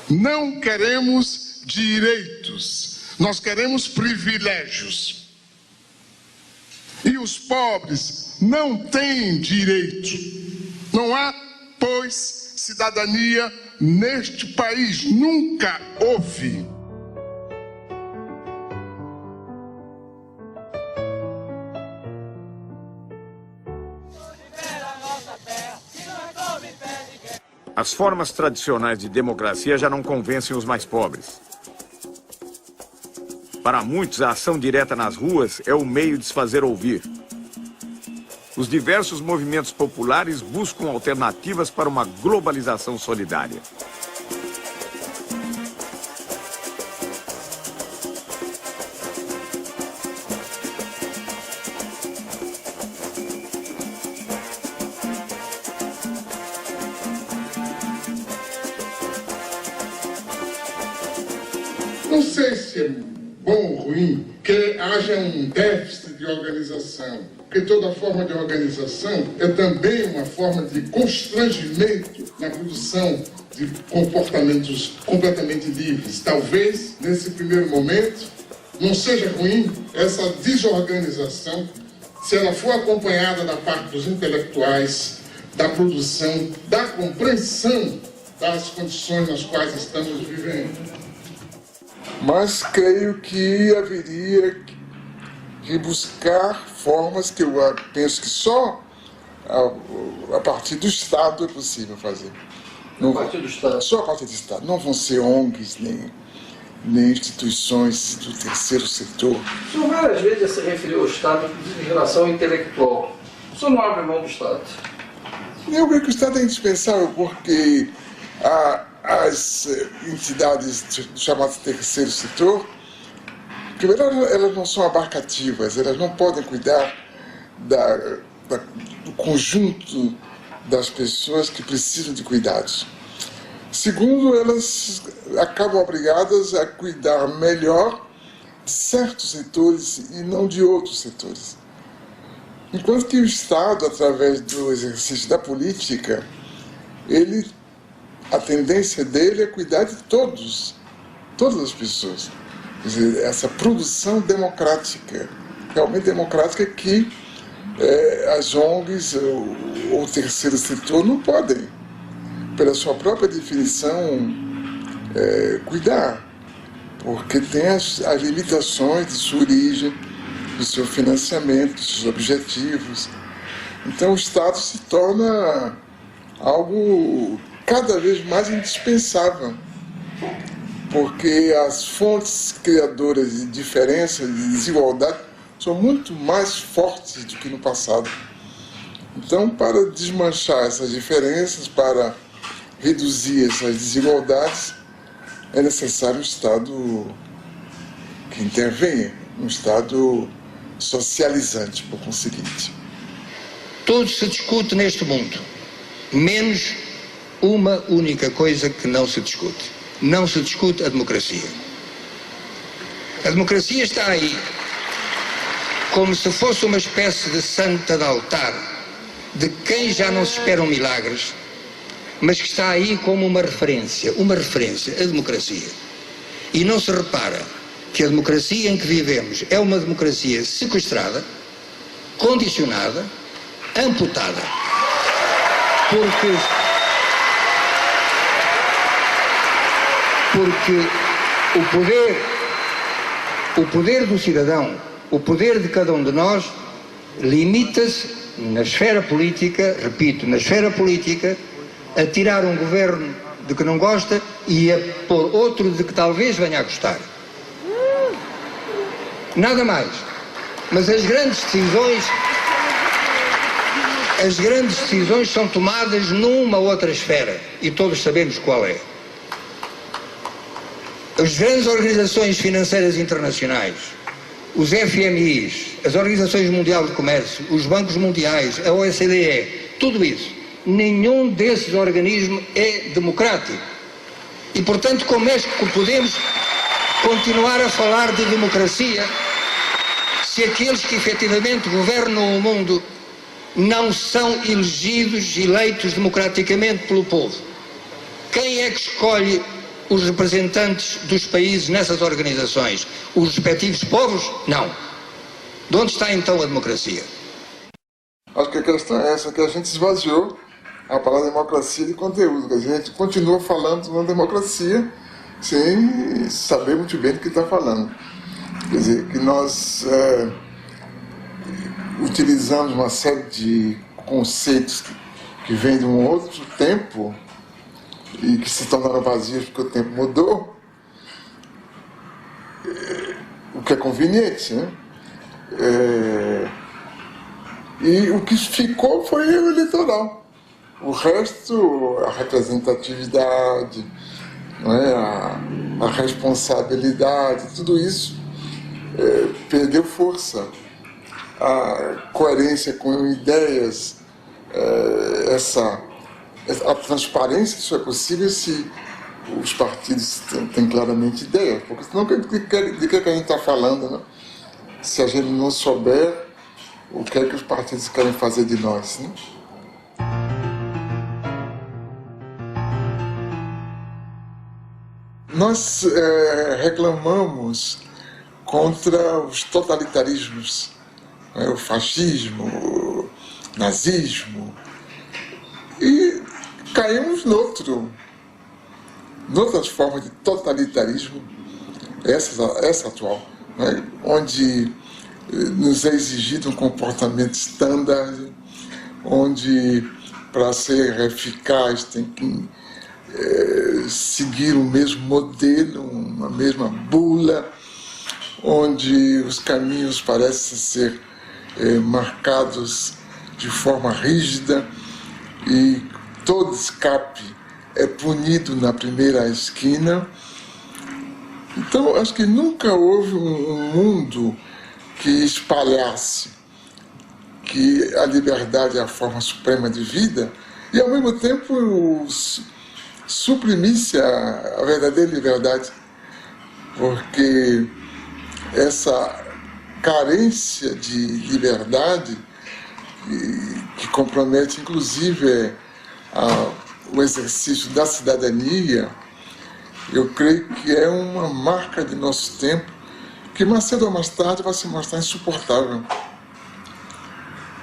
[SPEAKER 5] não queremos direitos, nós queremos privilégios. E os pobres não têm direito. Não há, pois, cidadania neste país. Nunca houve.
[SPEAKER 23] As formas tradicionais de democracia já não convencem os mais pobres. Para muitos, a ação direta nas ruas é o meio de se fazer ouvir. Os diversos movimentos populares buscam alternativas para uma globalização solidária.
[SPEAKER 5] Não sei se é bom ou ruim que haja um déficit de organização, porque toda forma de organização é também uma forma de constrangimento na produção de comportamentos completamente livres. Talvez, nesse primeiro momento, não seja ruim essa desorganização se ela for acompanhada da parte dos intelectuais, da produção, da compreensão das condições nas quais estamos vivendo.
[SPEAKER 2] Mas creio que haveria que buscar formas que eu penso que só a partir do Estado é possível fazer. Não, a partir do Estado? Só a partir do Estado. Não vão ser ONGs, nem instituições do terceiro setor.
[SPEAKER 1] O senhor várias vezes se referiu ao Estado, inclusive em relação ao intelectual. O senhor não abre mão do Estado?
[SPEAKER 2] Eu creio que o Estado é indispensável porque as entidades chamadas terceiro setor, primeiro, elas não são abarcativas, elas não podem cuidar do conjunto das pessoas que precisam de cuidados. Segundo, elas acabam obrigadas a cuidar melhor de certos setores e não de outros setores. Enquanto que o Estado, através do exercício da política, a tendência dele é cuidar de todas as pessoas. Quer dizer, essa produção democrática, realmente democrática, que as ONGs ou o terceiro setor não podem, pela sua própria definição, cuidar, porque tem as limitações de sua origem, do seu financiamento, dos seus objetivos. Então o Estado se torna algo cada vez mais indispensável, porque as fontes criadoras de diferença, de desigualdade, são muito mais fortes do que no passado. Então, para desmanchar essas diferenças, para reduzir essas desigualdades, é necessário um Estado que intervenha, um Estado socializante, por conseguinte.
[SPEAKER 12] Tudo se discute neste mundo, menos uma única coisa que não se discute. Não se discute a democracia. A democracia está aí como se fosse uma espécie de santa de altar, de quem já não se esperam milagres, mas que está aí como uma referência, a democracia. E não se repara que a democracia em que vivemos é uma democracia sequestrada, condicionada, amputada. Porque o poder do cidadão, o poder de cada um de nós, limita-se na esfera política, repito, na esfera política, a tirar um governo de que não gosta e a pôr outro de que talvez venha a gostar. Nada mais. Mas as grandes decisões são tomadas numa outra esfera e todos sabemos qual é. As grandes organizações financeiras internacionais, os FMIs, as Organizações Mundial de Comércio, os bancos mundiais, a OCDE, tudo isso, nenhum desses organismos é democrático. E, portanto, como é que podemos continuar a falar de democracia se aqueles que efetivamente governam o mundo não são eleitos democraticamente pelo povo? Quem é que escolhe os representantes dos países nessas organizações? Os respectivos povos? Não. De onde está então a democracia?
[SPEAKER 2] Acho que a questão é essa, que a gente esvaziou a palavra democracia de conteúdo, que a gente continua falando na democracia sem saber muito bem do que está falando. Quer dizer, que nós utilizamos uma série de conceitos que vêm de um outro tempo e que se tornaram vazios porque o tempo mudou, o que é conveniente, né? E o que ficou foi o eleitoral. O resto, a representatividade, não é? a responsabilidade, tudo isso perdeu força. A coerência com ideias, a transparência só é possível se os partidos têm claramente ideia, porque senão de que a gente está falando, né? Se a gente não souber o que é que os partidos querem fazer de nós, né? Nós reclamamos contra os totalitarismos, né? O fascismo, o nazismo, e caímos noutras formas de totalitarismo, essa atual, né? Onde nos é exigido um comportamento standard, onde para ser eficaz tem que seguir o mesmo modelo, uma mesma bula, onde os caminhos parecem ser marcados de forma rígida e todo escape é punido na primeira esquina. Então, acho que nunca houve um mundo que espalhasse que a liberdade é a forma suprema de vida e, ao mesmo tempo, suprimisse a verdadeira liberdade, porque essa carência de liberdade que compromete, inclusive, o exercício da cidadania, eu creio que é uma marca de nosso tempo que mais cedo ou mais tarde vai se mostrar insuportável,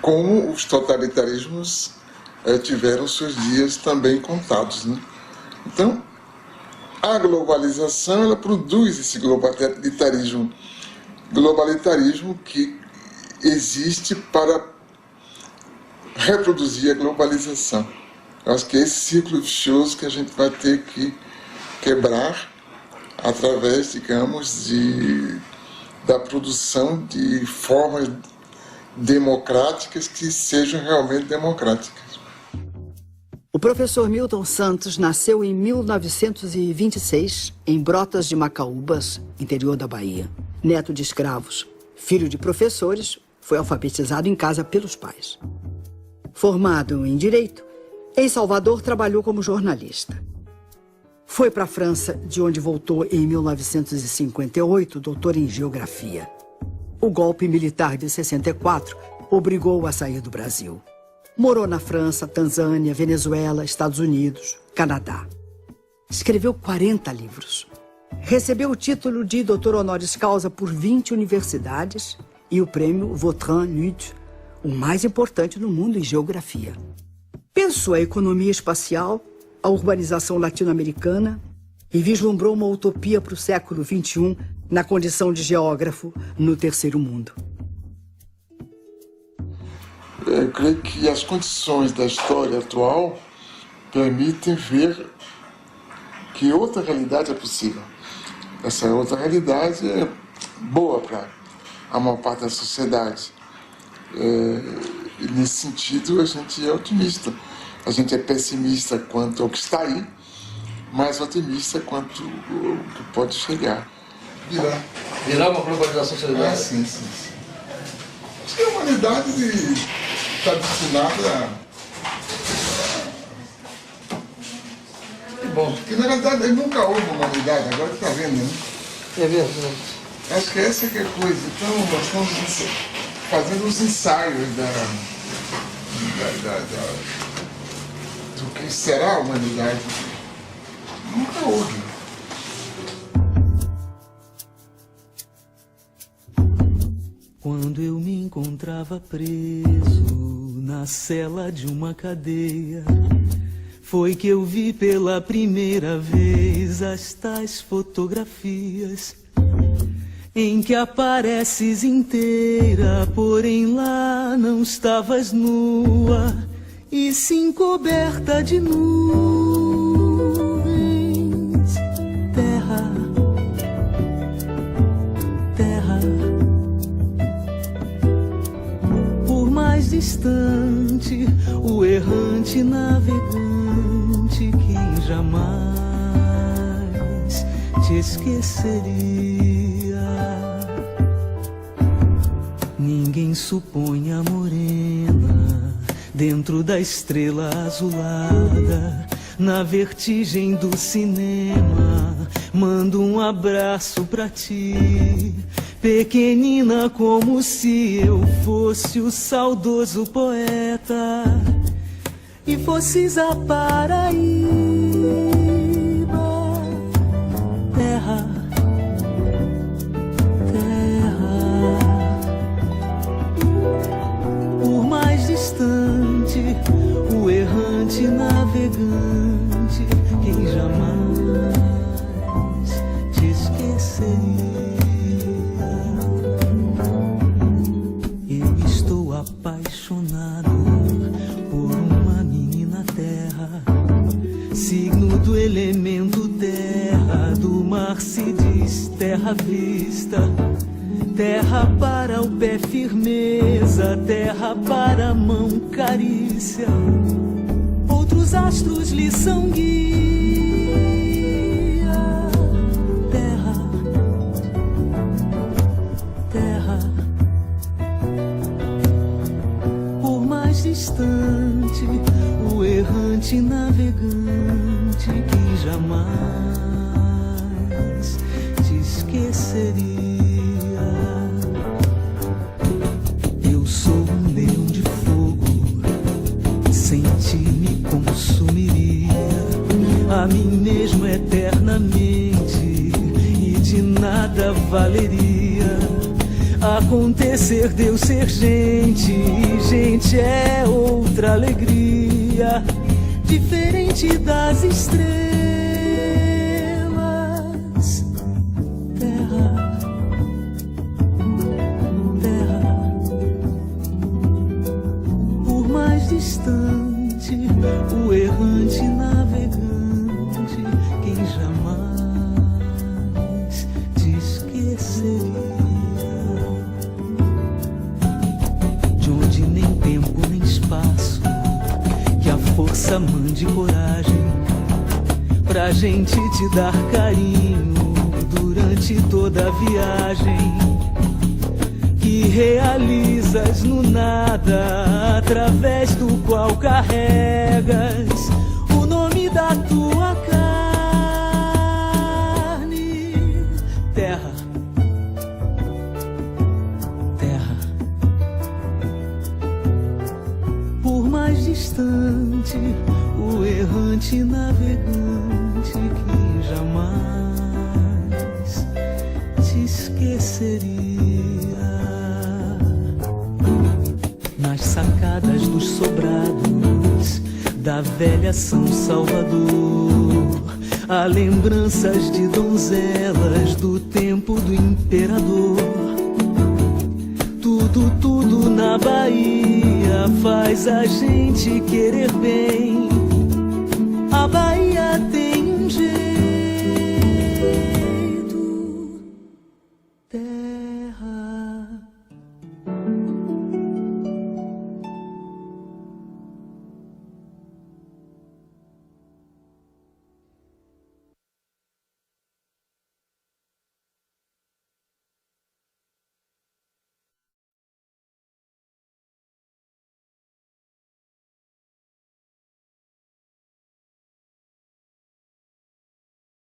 [SPEAKER 2] como os totalitarismos tiveram seus dias também contados, né? Então, a globalização, ela produz esse globalitarismo que existe para reproduzir a globalização. Eu acho que é esse ciclo vicioso que a gente vai ter que quebrar através, digamos, da produção de formas democráticas que sejam realmente democráticas.
[SPEAKER 4] O professor Milton Santos nasceu em 1926, em Brotas de Macaúbas, interior da Bahia. Neto de escravos, filho de professores, foi alfabetizado em casa pelos pais. Formado em Direito, em Salvador trabalhou como jornalista. Foi para a França, de onde voltou em 1958, doutor em Geografia. O golpe militar de 64 obrigou-o a sair do Brasil. Morou na França, Tanzânia, Venezuela, Estados Unidos, Canadá. Escreveu 40 livros. Recebeu o título de doutor honoris causa por 20 universidades e o prêmio Vautrin-Lud, o mais importante no mundo em geografia. Pensou a economia espacial, a urbanização latino-americana e vislumbrou uma utopia para o século XXI na condição de geógrafo no terceiro mundo.
[SPEAKER 2] Eu creio que as condições da história atual permitem ver que outra realidade é possível. Essa outra realidade é boa para a maior parte da sociedade. E nesse sentido, a gente é otimista. A gente é pessimista quanto ao que está aí, mas otimista quanto ao que pode chegar.
[SPEAKER 1] Virar uma globalização solidária?
[SPEAKER 2] Sim. Acho que a humanidade está destinada
[SPEAKER 1] Que bom.
[SPEAKER 2] Que na verdade nunca houve humanidade, agora está vendo, né?
[SPEAKER 1] É verdade.
[SPEAKER 2] Acho que essa que é a coisa. Então nós estamos fazendo os ensaios do que será a humanidade. Nunca houve.
[SPEAKER 15] Quando eu me encontrava preso na cela de uma cadeia, foi que eu vi pela primeira vez as tais fotografias em que apareces inteira, porém lá não estavas nua, e sim coberta de nuvens. Terra, terra, por mais distante, o errante navegante, quem jamais te esqueceria. Ninguém supõe a morena dentro da estrela azulada, na vertigem do cinema. Mando um abraço pra ti, pequenina, como se eu fosse o saudoso poeta e fosses a Paraíba, terra, terra. Por mais distante, o errante navegante, quem jamais te esqueceria. Eu estou apaixonado por uma menina terra, signo do elemento terra, do mar se diz terra vista. Terra para o pé firmeza, terra para a mão carícia. Outros astros lhe são guia. Terra, terra. Por mais distante, o errante navegante que jamais te esqueceria. A mim mesmo eternamente, e de nada valeria acontecer de eu ser gente, e gente é outra alegria, diferente das estrelas. Terra, terra, por mais distante, o errante navegante, quem jamais te esqueceria. De onde nem tempo nem espaço, que a força mande coragem pra gente te dar carinho durante toda a viagem que realizas no nada, através do qual carregas o nome da tua carne. Terra, terra. Por mais distante, o errante navegante que jamais te esqueceria. Nas sacadas dos sobrados da velha São Salvador, há lembranças de donzelas do tempo do imperador. Tudo, tudo na Bahia faz a gente querer bem. A Bahia